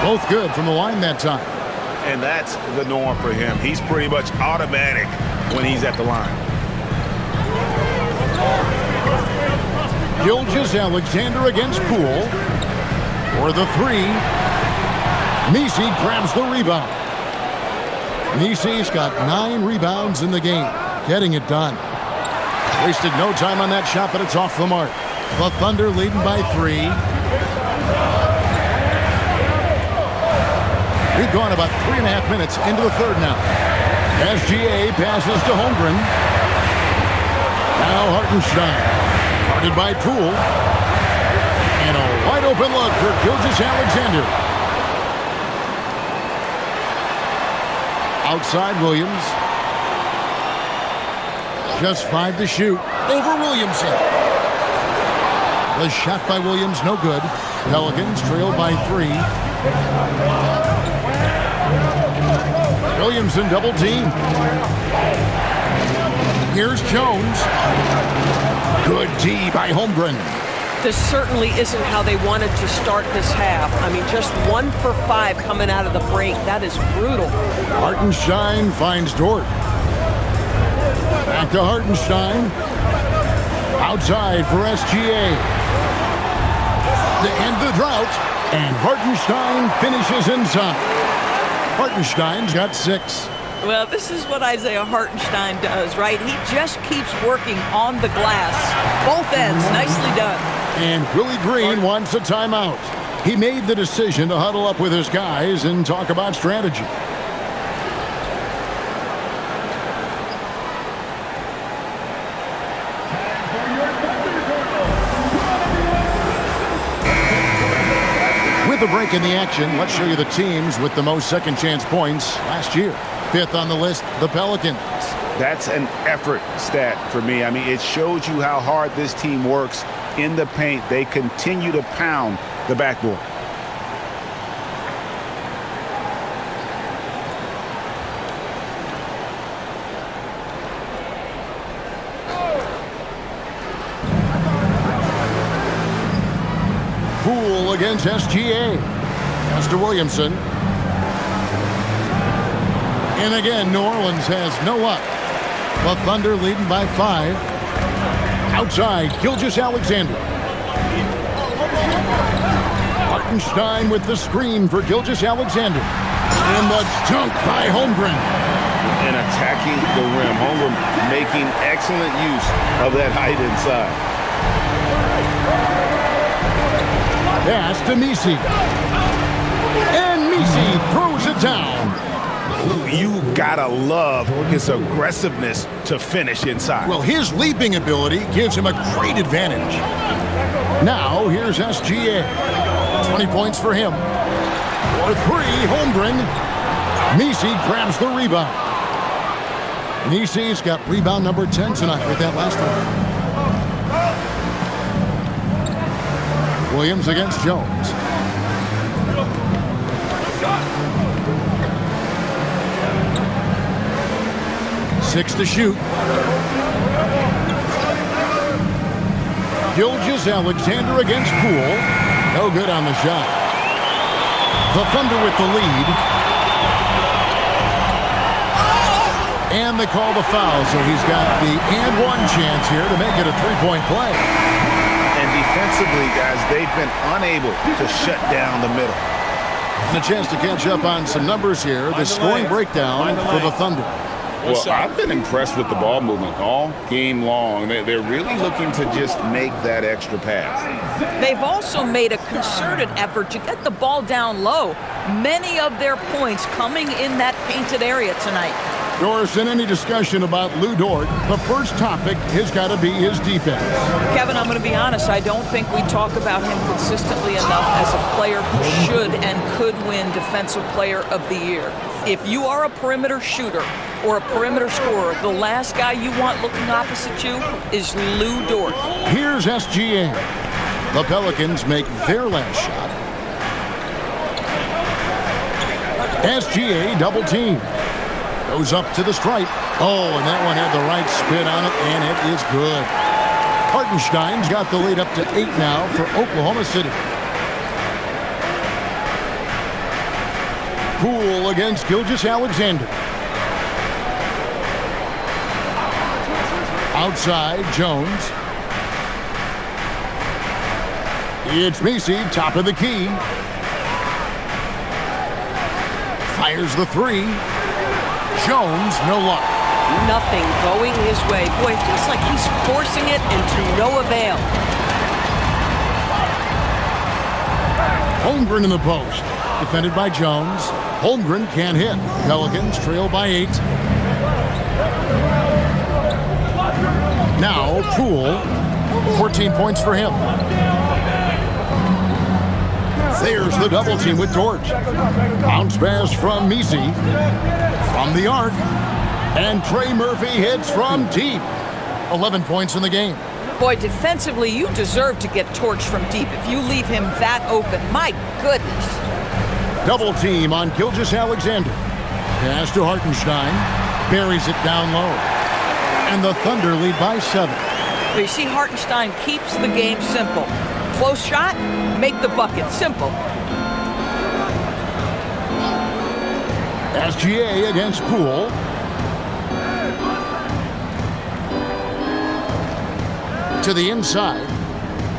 Speaker 1: Both good from the line that time.
Speaker 6: And that's the norm for him. He's pretty much automatic when he's at the line.
Speaker 1: Gilgeous-Alexander against Poole. For the 3. Messi grabs the rebound. Messi's got 9 rebounds in the game. Getting it done. Wasted no time on that shot, but it's off the mark. The Thunder leading by 3. We've gone about 3.5 minutes into the third now. SGA passes to Holmgren. Now Hartenstein. Guarded by Poole. And a wide open look for Gilgeous-Alexander. Outside Williams. Just 5 to shoot. Over Williamson. The shot by Williams, no good. Pelicans trailed by 3. Williamson double team. Here's Jones. Good D by Holmgren.
Speaker 3: This certainly isn't how they wanted to start this half. I mean, just 1 for 5 coming out of the break. That is brutal.
Speaker 1: Hartenstein finds Dort. Back to Hartenstein. Outside for SGA. To end the drought. And Hartenstein finishes inside. Hartenstein's got 6.
Speaker 3: Well, this is what Isaiah Hartenstein does, right? He just keeps working on the glass. Both ends, nicely done.
Speaker 1: And Willie Green wants a timeout. He made the decision to huddle up with his guys and talk about strategy. With a break in the action, let's show you the teams with the most second chance points last year. 5th on the list, the Pelicans.
Speaker 6: That's an effort stat for me. I mean, it shows you how hard this team works in the paint. They continue to pound the backboard.
Speaker 1: Poole against SGA. Pass to Williamson. And again, New Orleans has no luck. The Thunder leading by 5. Outside, Gilgeous-Alexander. Hartenstein with the screen for Gilgeous-Alexander. And the dunk by Holmgren.
Speaker 6: And attacking the rim. Holmgren making excellent use of that height inside.
Speaker 1: Pass to Messi. And Messi throws it down.
Speaker 6: You've got to love his aggressiveness to finish inside.
Speaker 1: Well, his leaping ability gives him a great advantage. Now, here's SGA. 20 points for him. For 3, Holmgren. Messi grabs the rebound. Messi's got rebound number 10 tonight with that last one. Williams against Jones. Six to shoot. Gilgeous-Alexander against Poole. No good on the shot. The Thunder with the lead. And they call the foul, so he's got the and one chance here to make it a three-point play.
Speaker 6: And defensively, guys, they've been unable to shut down the middle.
Speaker 1: And a chance to catch up on some numbers here. The scoring breakdown for the Thunder.
Speaker 6: Well, I've been impressed with the ball movement all game long. They're really looking to just make that extra pass.
Speaker 3: They've also made a concerted effort to get the ball down low. Many of their points coming in that painted area tonight.
Speaker 1: Doris, in any discussion about Lou Dort, the first topic has got to be his defense.
Speaker 3: Kevin, I'm going to be honest. I don't think we talk about him consistently enough as a player who should and could win Defensive Player of the Year. If you are a perimeter shooter or a perimeter scorer, the last guy you want looking opposite you is Lou Dort.
Speaker 1: Here's SGA. The Pelicans make their last shot. SGA double team. Goes up to the stripe. Oh, and that one had the right spin on it, and it is good. Hartenstein's got the lead up to 8 now for Oklahoma City. Poole against Gilgeous-Alexander. Outside, Jones. It's Messi, top of the key. Fires the 3. Jones, no luck.
Speaker 3: Nothing going his way. Boy, it feels like he's forcing it and to no avail.
Speaker 1: Holmgren in the post. Defended by Jones. Holmgren can't hit. Pelicans trail by 8. Now, Poole. 14 points for him. There's the double team with Dort. Bounce pass from Messi. From the arc. And Trey Murphy hits from deep. 11 points in the game.
Speaker 3: Boy, defensively, you deserve to get torched from deep if you leave him that open. My goodness.
Speaker 1: Double team on Gilgeous-Alexander. Pass to Hartenstein. Buries it down low. And the Thunder lead by 7.
Speaker 3: You see, Hartenstein keeps the game simple. Close shot, make the bucket. Simple.
Speaker 1: SGA against Poole. To the inside.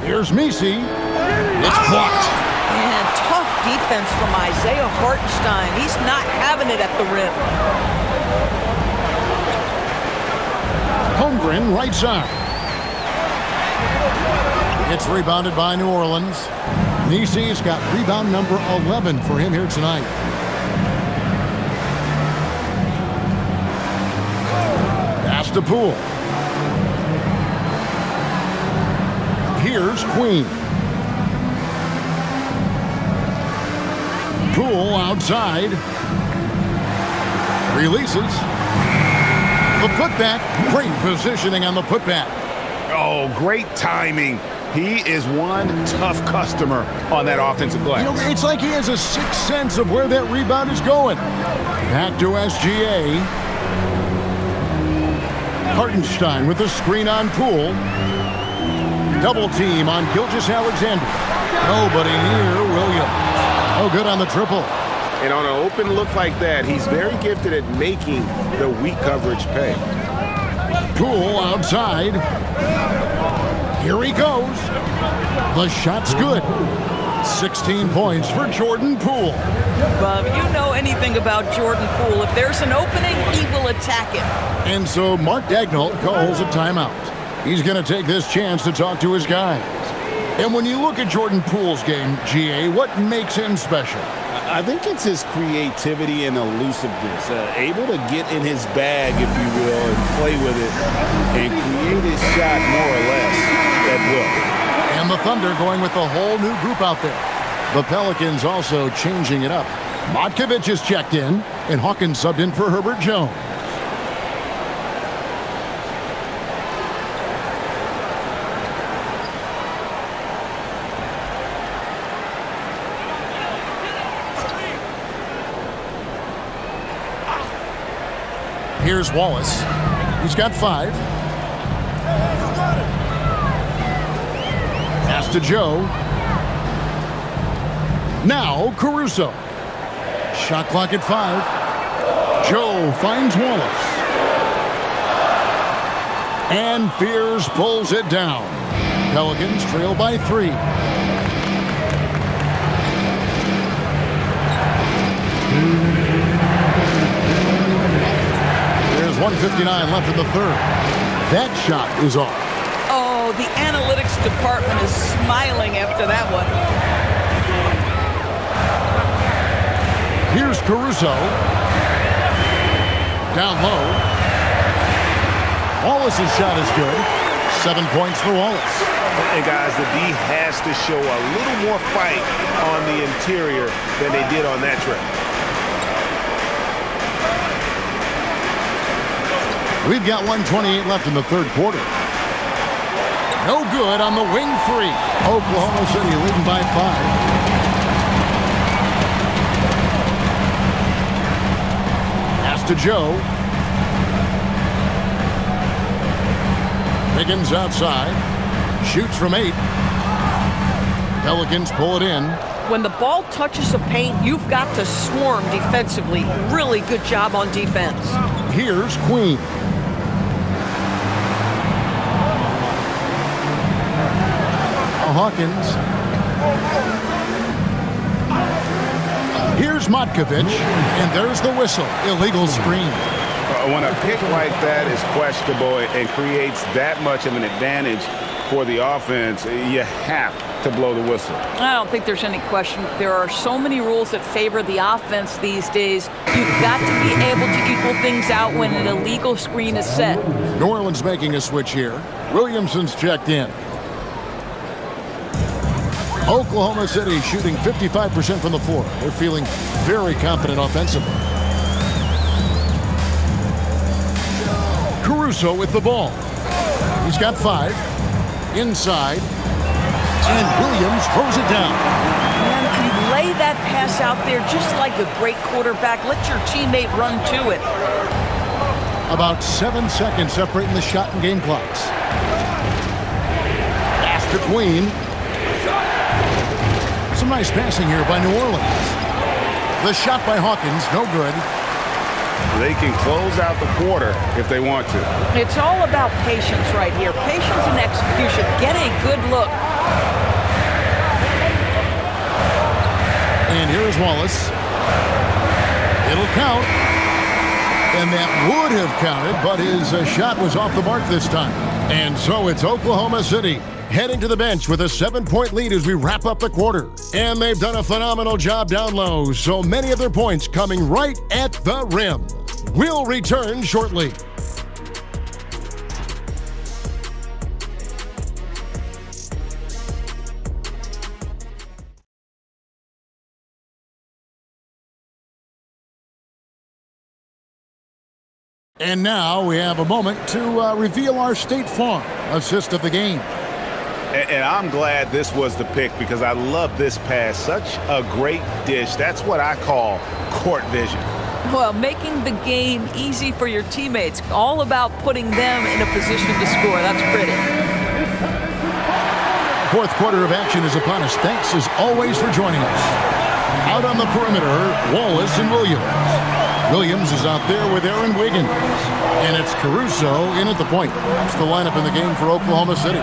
Speaker 1: Here's Misi. It's blocked.
Speaker 3: And tough defense from Isaiah Hartenstein. He's not having it at the rim.
Speaker 1: Holmgren, right side. It's rebounded by New Orleans. Misi's got rebound number 11 for him here tonight. Pass to Poole. Here's Queen. Poole outside. Releases. The putback. Great positioning on the putback.
Speaker 6: Oh, great timing. He is one tough customer on that offensive glass.
Speaker 1: You know, it's like he has a sixth sense of where that rebound is going. Back to SGA. Hartenstein with the screen on Poole. Double team on Gilgeous-Alexander. Nobody near Williams. Oh, good on the triple.
Speaker 2: And on an open look like that, he's very gifted at making the weak coverage pay.
Speaker 1: Poole outside. Here he goes. The shot's good. 16 points for Jordan Poole.
Speaker 3: Bob, you know anything about Jordan Poole. If there's an opening, he will attack it.
Speaker 1: And so Mark Daigneault calls a timeout. He's going to take this chance to talk to his guys. And when you look at Jordan Poole's game, GA, what makes him special?
Speaker 4: I think it's his creativity and elusiveness. Able to get in his bag, if you will, and play with it and create his shot more or less at will.
Speaker 1: And the Thunder going with a whole new group out there. The Pelicans also changing it up. Matkovic is checked in, and Hawkins subbed in for Herbert Jones. Here's Wallace. He's got 5. Pass to Joe. Now Caruso. Shot clock at 5. Joe finds Wallace. And Fears pulls it down. Pelicans trail by 3. There's 1:59 left in the third. That shot is off.
Speaker 3: Oh, the analytics department is smiling after that one.
Speaker 1: Here's Caruso. Down low. Wallace's shot is good. 7 points for Wallace.
Speaker 6: And guys, the D has to show a little more fight on the interior than they did on that trip.
Speaker 1: We've got 1:28 left in the third quarter. No good on the wing 3. Oklahoma City leading by 5. Pass to Joe. Higgins outside. Shoots from 8. Pelicans pull it in.
Speaker 3: When the ball touches the paint, you've got to swarm defensively. Really good job on defense.
Speaker 1: Here's Queen. Hawkins. Here's Matkovic, and there's the whistle. Illegal screen.
Speaker 2: When a pick like that is questionable and creates that much of an advantage for the offense, you have to blow the whistle.
Speaker 3: I don't think there's any question. There are so many rules that favor the offense these days. You've got to be able to equal things out when an illegal screen is set.
Speaker 1: New Orleans making a switch here. Williamson's checked in. Oklahoma City shooting 55% from the floor. They're feeling very confident offensively. Caruso with the ball. He's got 5. Inside. And Williams throws it down.
Speaker 3: And you lay that pass out there just like a great quarterback. Let your teammate run to it.
Speaker 1: About 7 seconds separating the shot and game clocks. Pass to Queen. nice passing here by New Orleans. The shot by Hawkins, no good.
Speaker 2: They can close out the quarter if they want to.
Speaker 3: It's all about patience right here. Patience and execution. Get a good look.
Speaker 1: And here's Wallace. It'll count. And that would have counted, but his shot was off the mark this time. And so it's Oklahoma City heading to the bench with a 7-point lead as we wrap up the quarter. And they've done a phenomenal job down low, so many of their points coming right at the rim. We'll return shortly. And now we have a moment to reveal our State Farm assist of the game.
Speaker 2: And I'm glad this was the pick because I love this pass. Such a great dish. That's what I call court vision.
Speaker 3: Well, making the game easy for your teammates. All about putting them in a position to score. That's pretty.
Speaker 1: Fourth quarter of action is upon us. Thanks as always for joining us. Out on the perimeter, Wallace and Williams. Williams is out there with Aaron Wiggins. And it's Caruso in at the point. That's the lineup in the game for Oklahoma City.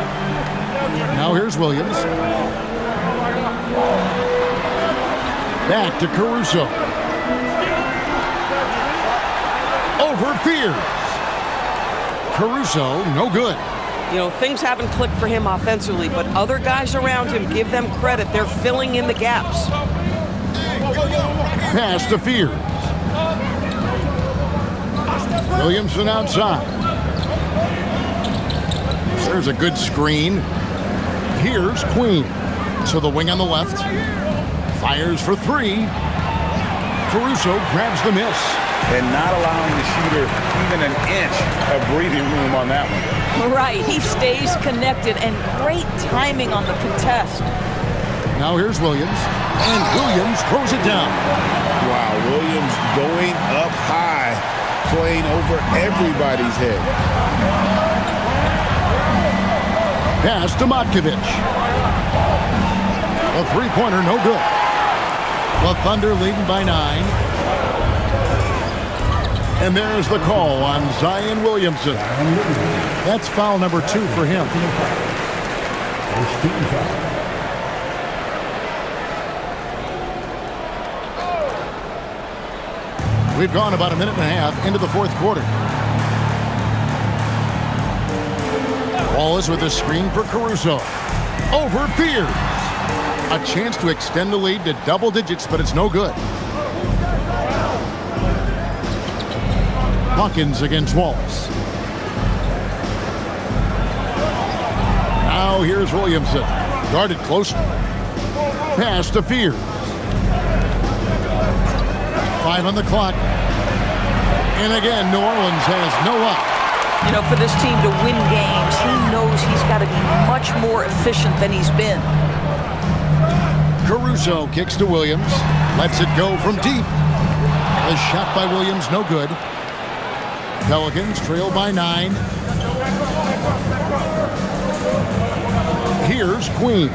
Speaker 1: Now here's Williams. Back to Caruso. Over Fears. Caruso, no good.
Speaker 11: You know, things haven't clicked for him offensively, but other guys around him, give them credit. They're filling in the gaps.
Speaker 1: Pass to Fears. Williamson outside. There's a good screen. Here's Queen. To the wing on the left. Fires for three. Caruso grabs the miss.
Speaker 2: And not allowing the shooter even an inch of breathing room on that one.
Speaker 3: Right, he stays connected, and great timing on the contest.
Speaker 1: Now here's Williams. And Williams throws it down.
Speaker 4: Wow, Williams going up high, playing over everybody's head.
Speaker 1: Pass to Matkovic. A three-pointer, no good. The Thunder leading by 9. And there's the call on Zion Williamson. That's foul number 2 for him. We've gone about a minute and a half into the fourth quarter. Wallace with a screen for Caruso. Over Fears. A chance to extend the lead to double digits, but it's no good. Hawkins against Wallace. Now here's Williamson. Guarded closely. Pass to Fears. 5 on the clock. And again, New Orleans has no up.
Speaker 3: You know, for this team to win games, he knows he's got to be much more efficient than he's been.
Speaker 1: Caruso kicks to Williams. Lets it go from deep. A shot by Williams, no good. Pelicans trail by 9. Here's Queen.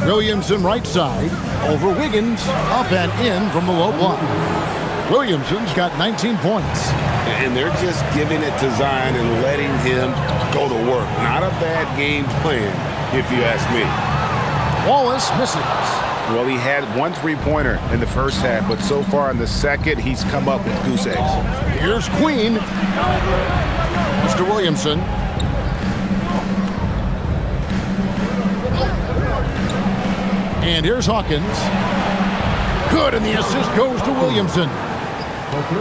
Speaker 1: Williamson right side. Over Wiggins. Up and in from the low block. Williamson's got 19 points.
Speaker 4: And they're just giving it to Zion and letting him go to work. Not a bad game plan, if you ask me.
Speaker 1: Wallace misses.
Speaker 2: Well, he had 1 3-pointer in the first half, but so far in the second, he's come up with goose eggs.
Speaker 1: Here's Queen. Mr. Williamson. And here's Hawkins. Good, and the assist goes to Williamson.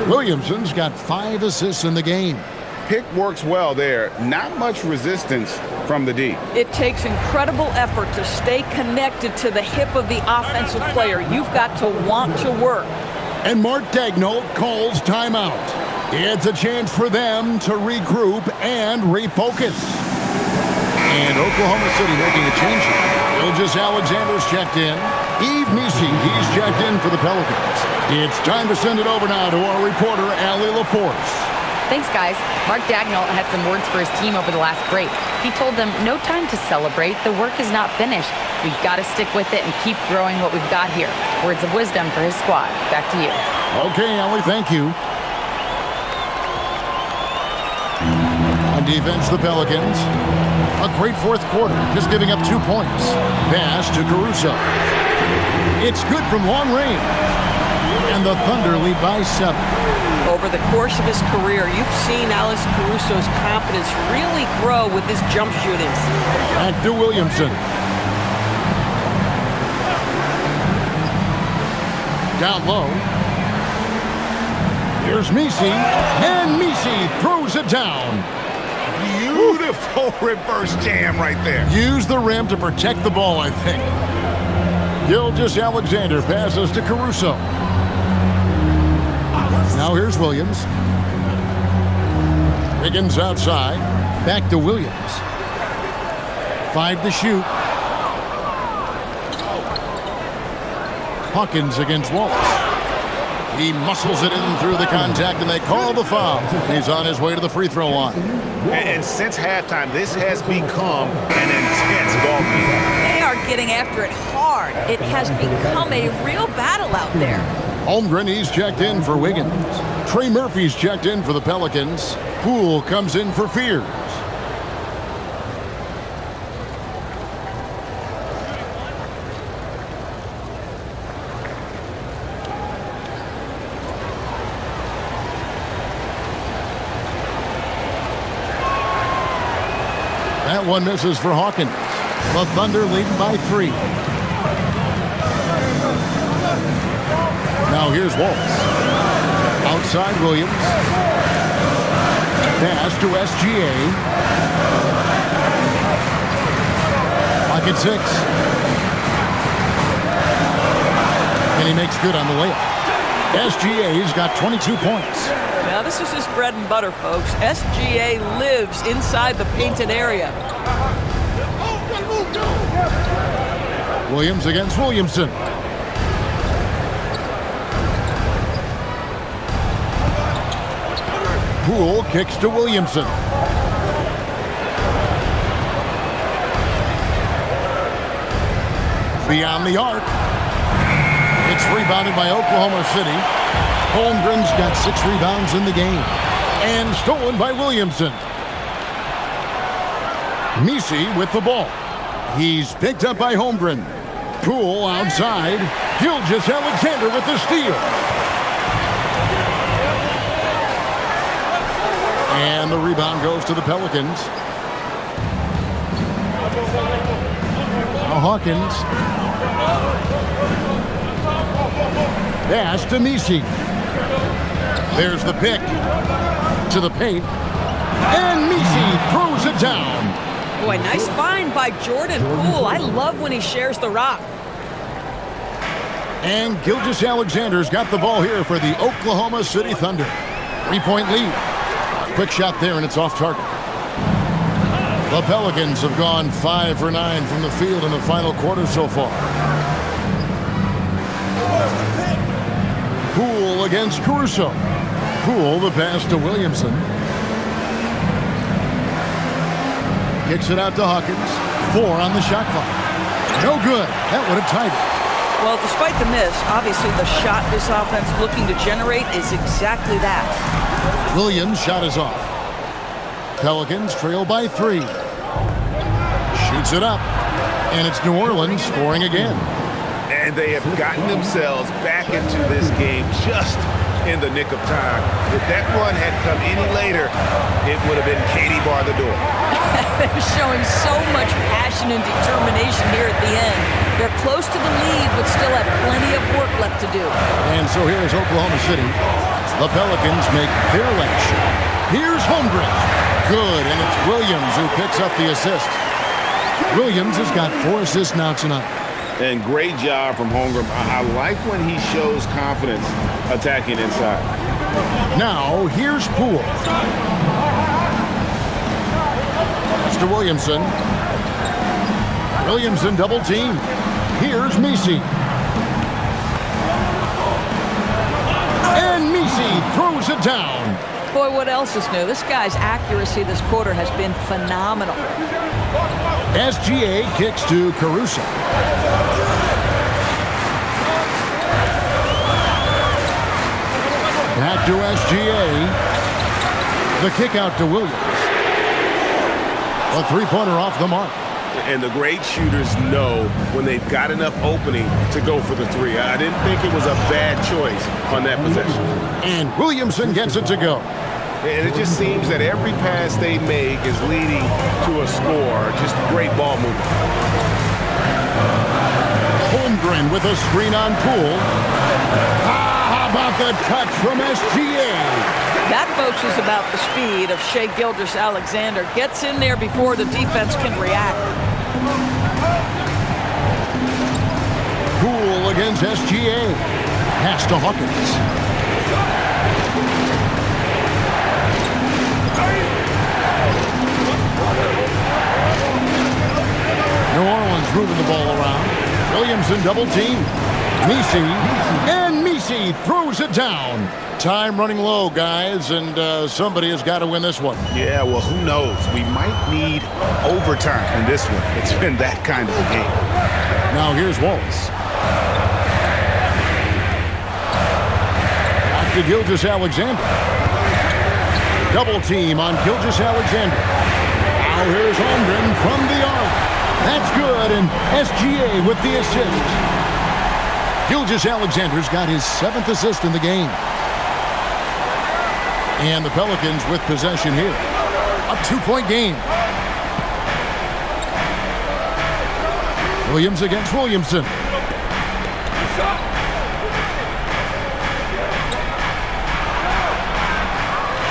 Speaker 1: Williamson's got 5 assists in the game.
Speaker 2: Pick works well there. Not much resistance from the D.
Speaker 3: It takes incredible effort to stay connected to the hip of the offensive player. You've got to want to work.
Speaker 1: And Mark Daigneault calls timeout. It's a chance for them to regroup and refocus. And Oklahoma City making a change. Ilgis Alexander's checked in. Yves Missi, he's checked in for the Pelicans. It's time to send it over now to our reporter, Allie LaForce.
Speaker 5: Thanks, guys. Mark Dagnall had some words for his team over the last break. He told them, no time to celebrate. The work is not finished. We've got to stick with it and keep growing what we've got here. Words of wisdom for his squad. Back to you.
Speaker 1: Okay, Ellie, thank you. On defense, the Pelicans. A great fourth quarter, just giving up 2 points. Pass to Caruso. It's good from long range. And the Thunder lead by 7.
Speaker 11: Over the course of his career, you've seen Alex Caruso's confidence really grow with his jump shooting.
Speaker 1: Back to Williamson. Down low. Here's Messi, and Messi throws it down.
Speaker 6: Beautiful reverse jam right there.
Speaker 1: Use the rim to protect the ball, I think. Gilgeous-Alexander passes to Caruso. Now here's Williams. Wiggins outside. Back to Williams. 5 to shoot. Hawkins against Wallace. He muscles it in through the contact, and they call the foul. He's on his way to the free throw line.
Speaker 6: And since halftime, this has become an intense ball game.
Speaker 3: They are getting after it hard. It has become a real battle out there.
Speaker 1: Holmgren, he's checked in for Wiggins. Trey Murphy's checked in for the Pelicans. Poole comes in for Fears. That one misses for Hawkins. The Thunder leading by 3. Now here's Waltz. Outside Williams. Pass to SGA. Pocket 6. And he makes good on the layup. SGA's got 22 points.
Speaker 11: Now this is his bread and butter, folks. SGA lives inside the painted area.
Speaker 1: Williams against Williamson. Poole kicks to Williamson. Beyond the arc. It's rebounded by Oklahoma City. Holmgren's got 6 rebounds in the game. And stolen by Williamson. Messi with the ball. He's picked up by Holmgren. Poole outside. Gilgeous-Alexander with the steal. And the rebound goes to the Pelicans. Now Hawkins. Pass to Messi. There's the pick. To the paint. And Messi throws it down.
Speaker 11: Boy, nice find by Jordan Poole. I love when he shares the rock.
Speaker 1: And Gilgeous-Alexander's got the ball here for the Oklahoma City Thunder. 3-point lead. Quick shot there, and it's off target. The Pelicans have gone 5 for 9 from the field in the final quarter so far. Poole against Caruso. Poole, the pass to Williamson. Kicks it out to Hawkins. 4 on the shot clock. No good. That would have tied it.
Speaker 11: Well, despite the miss, obviously the shot this offense looking to generate is exactly that.
Speaker 1: Williams' shot is off. Pelicans trail by 3. Shoots it up. And it's New Orleans scoring again.
Speaker 6: And they have gotten themselves back into this game just in the nick of time. If that run had come any later, it would have been Katie bar the door.
Speaker 3: They're showing so much passion and determination here at the end. They're close to the lead, but still have plenty of work left to do.
Speaker 1: And so here's Oklahoma City. The Pelicans make their last shot. Here's Holmgren. Good, and it's Williams who picks up the assist. Williams has got 4 assists now tonight.
Speaker 4: And great job from Holmgren. I like when he shows confidence attacking inside.
Speaker 1: Now, here's Poole. Mr. Williamson. Williamson double team. Here's Messi. And Messi throws it down.
Speaker 3: Boy, what else is new? This guy's accuracy this quarter has been phenomenal.
Speaker 1: SGA kicks to Caruso. Back to SGA. The kick out to Williams. A three-pointer off the mark.
Speaker 6: And the great shooters know when they've got enough opening to go for the three. I didn't think it was a bad choice on that possession.
Speaker 1: And Williamson gets it to go.
Speaker 6: And it just seems that every pass they make is leading to a score. Just great ball movement.
Speaker 1: Holmgren with a screen on Poole. How about the touch from SGA?
Speaker 3: That, folks, is about the speed of Shai Gilgeous-Alexander. Gets in there before the defense can react.
Speaker 1: Poole against SGA. Pass to Hawkins. New Orleans moving the ball around. Williamson double team. And Messi throws it down. Time running low, guys, and somebody has got to win this one.
Speaker 6: Yeah, well, who knows? We might need overtime in this one. It's been that kind of a game.
Speaker 1: Now here's Wallace. Back to Gilgeous-Alexander. Double team on Gilgeous-Alexander. Now here's Holmgren from the arc. That's good, and SGA with the assist. Gilgeous-Alexander's got his 7th assist in the game. And the Pelicans with possession here. A 2-point game. Williams against Williamson.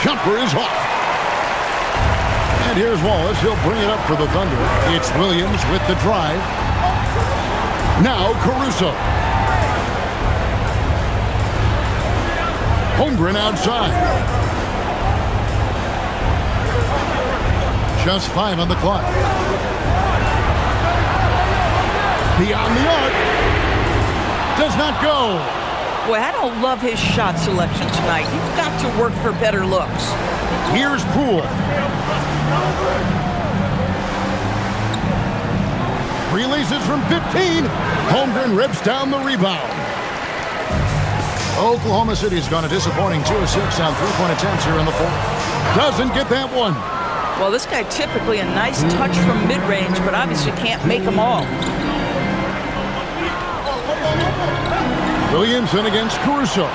Speaker 1: Jumper is off. And here's Wallace. He'll bring it up for the Thunder. It's Williams with the drive. Now Caruso. Holmgren outside. Just 5 on the clock. Beyond the arc. Does not go.
Speaker 3: Boy, I don't love his shot selection tonight. You've got to work for better looks.
Speaker 1: Here's Poole. Releases from 15. Holmgren rips down the rebound. Oklahoma City's gone a disappointing 2 of 6 on 3-point attempts here in the fourth. Doesn't get that one.
Speaker 3: Well, this guy typically a nice touch from mid-range, but obviously can't make them all.
Speaker 1: Williamson against Caruso.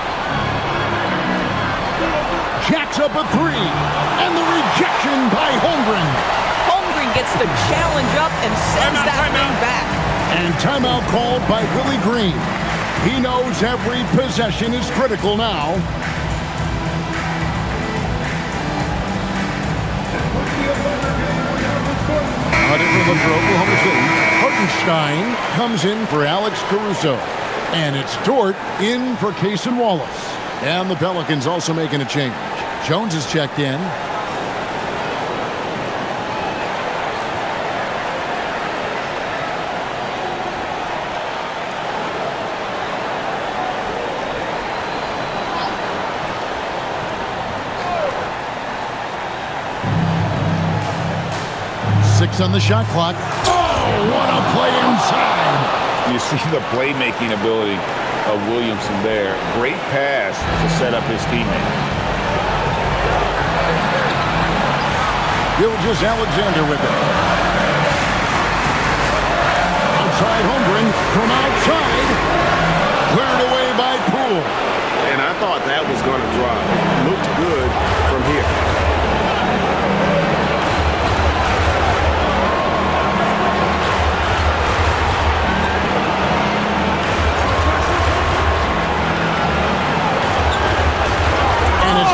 Speaker 1: Jacks up a 3. And the rejection by Holmgren.
Speaker 3: Holmgren gets the challenge up and sends that thing back.
Speaker 1: And timeout called by Willie Green. He knows every possession is critical now. A different look for Oklahoma City. Hartenstein comes in for Alex Caruso. And it's Dort in for Cason Wallace. And the Pelicans also making a change. Jones is checked in. On the shot clock. Oh, what a play inside.
Speaker 2: You see the playmaking ability of Williamson there. Great pass to set up his teammate.
Speaker 1: Gilgeous-Alexander with it. Outside Holmgren from outside. Cleared away by Poole.
Speaker 6: And I thought that was going to drop. Looked good from here.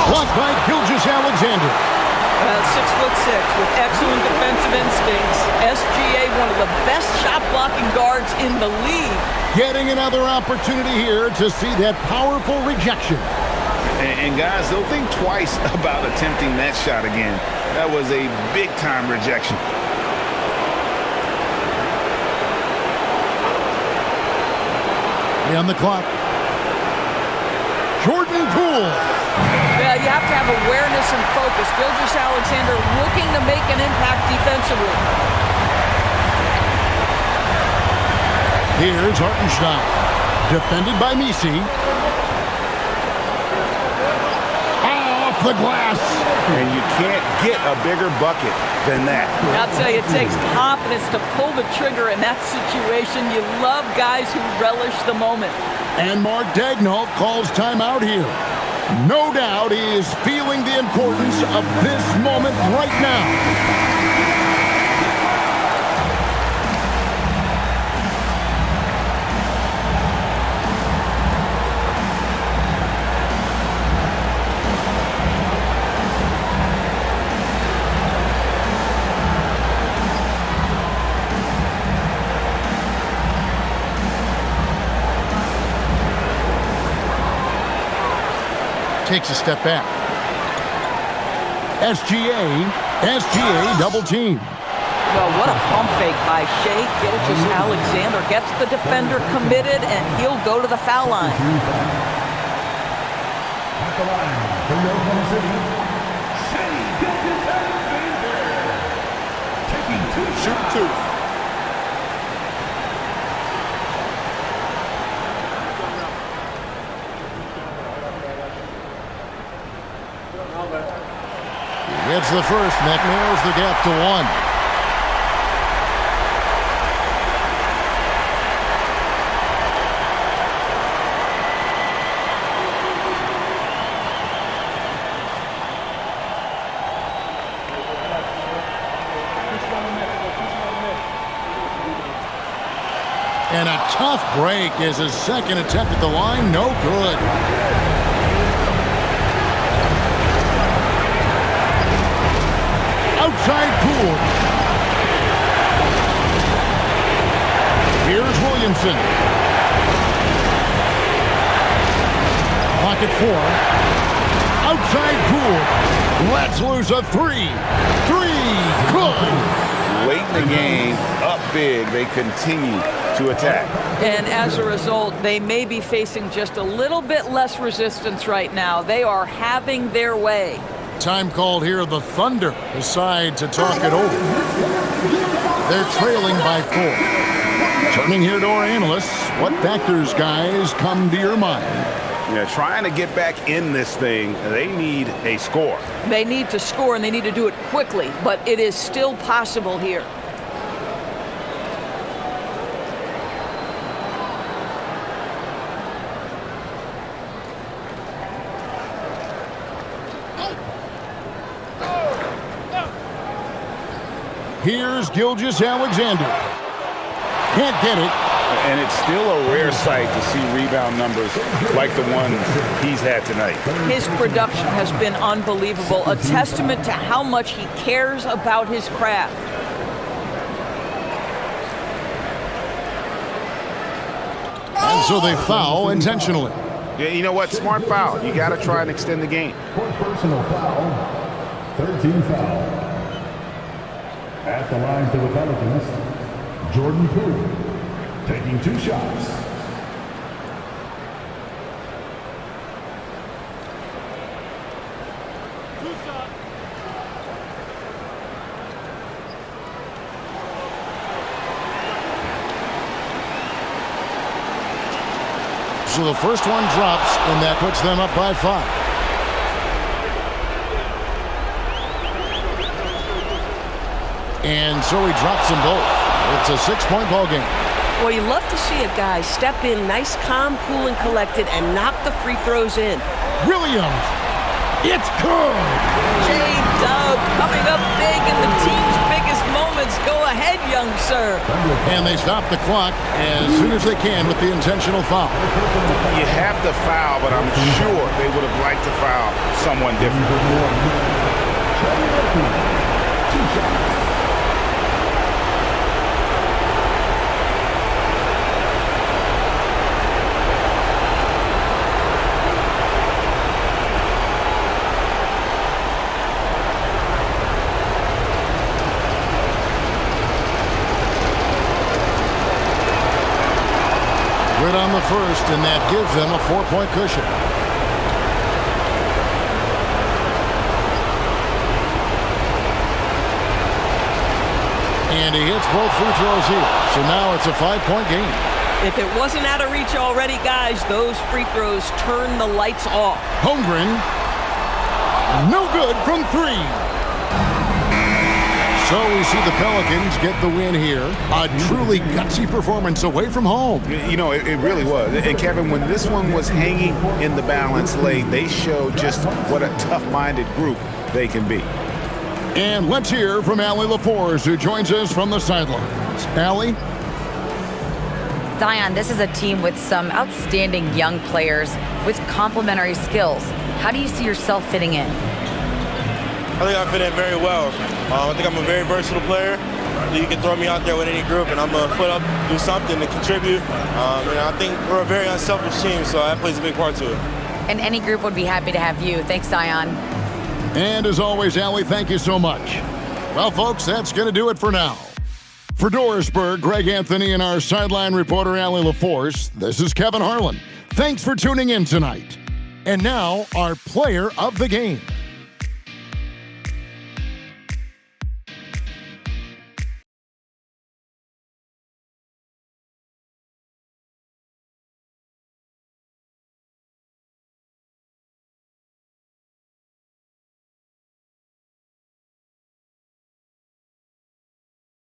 Speaker 1: Blocked by Gilgeous-Alexander.
Speaker 3: 6'6" with excellent defensive instincts. SGA, one of the best shot-blocking guards in the league.
Speaker 1: Getting another opportunity here to see that powerful rejection.
Speaker 6: And guys, don't think twice about attempting that shot again. That was a big-time rejection.
Speaker 1: On the clock. Jordan Poole.
Speaker 3: Yeah, Well, you have to have awareness and focus. Gilgeous-Alexander looking to make an impact defensively.
Speaker 1: Here's Hartenstein, defended by Misi. Off the glass.
Speaker 2: And you can't get a bigger bucket than that.
Speaker 3: I'll tell you, it takes confidence to pull the trigger in that situation. You love guys who relish the moment.
Speaker 1: And Mark Daigneault calls timeout here. No doubt he is feeling the importance of this moment right now. Takes a step back. SGA double team.
Speaker 3: Well, what a pump fake by Shai Gilgeous-Alexander. Gets the defender committed, and he'll go to the foul line.
Speaker 10: At the line for Oklahoma City, Shai Gilgeous-Alexander. Taking 2 shots.
Speaker 2: Shoot 2.
Speaker 1: Gets the first, and that narrows the gap to 1. And a tough break is his second attempt at the line. No good. Outside Poole. Here's Williamson. Clock at 4. Outside Poole. Let's lose a 3. 3. Good.
Speaker 2: Late in the game, up big, they continue to attack.
Speaker 3: And as a result, they may be facing just a little bit less resistance right now. They are having their way.
Speaker 1: Time called here. The Thunder decide to talk it over. They're trailing by 4. Turning here to our analysts. What factors, guys, come to your mind?
Speaker 2: Yeah, trying to get back in this thing, they need a score.
Speaker 3: They need to score, and they need to do it quickly, but it is still possible here.
Speaker 1: Here's Gilgeous-Alexander. Can't get it.
Speaker 2: And it's still a rare sight to see rebound numbers like the ones he's had tonight.
Speaker 3: His production has been unbelievable, a testament to how much he cares about his craft.
Speaker 1: And so they foul intentionally.
Speaker 2: Yeah, you know what? Smart foul. You got to try and extend the game.
Speaker 10: Fourth personal foul. 13 foul. At the line for the Pelicans, Jordan Poole, taking 2 shots.
Speaker 1: So the first one drops, and that puts them up by 5. And so he drops them both. It's a 6-point ball game.
Speaker 11: Well, you love to see a guy step in nice, calm, cool, and collected and knock the free throws in.
Speaker 1: Williams. It's good.
Speaker 3: J-Dub coming up big in the team's biggest moments. Go ahead, young sir.
Speaker 1: And they stop the clock as soon as they can with the intentional foul.
Speaker 2: You have to foul, but I'm sure they would have liked to foul someone different.
Speaker 10: 2 shots.
Speaker 1: Good on the first, and that gives them a 4-point cushion. And he hits both free throws here. So now it's a 5-point game.
Speaker 11: If it wasn't out of reach already, guys, those free throws turn the lights off.
Speaker 1: Holmgren, no good from 3. So we see the Pelicans get the win here. A truly gutsy performance away from home.
Speaker 6: You know, it really was. And Kevin, when this one was hanging in the balance late, they showed just what a tough-minded group they can be.
Speaker 1: And let's hear from Allie LaForce, who joins us from the sidelines. Allie?
Speaker 5: Zion, this is a team with some outstanding young players with complementary skills. How do you see yourself fitting in?
Speaker 12: I think I fit in very well. I think I'm a very versatile player. You can throw me out there with any group, and I'm going to put up, do something to contribute. And I think we're a very unselfish team, so that plays a big part to it.
Speaker 5: And any group would be happy to have you. Thanks, Zion.
Speaker 1: And as always, Allie, thank you so much. Well, folks, that's going to do it for now. For Dorisburg, Greg Anthony, and our sideline reporter, Allie LaForce, this is Kevin Harlan. Thanks for tuning in tonight. And now, our player of the game.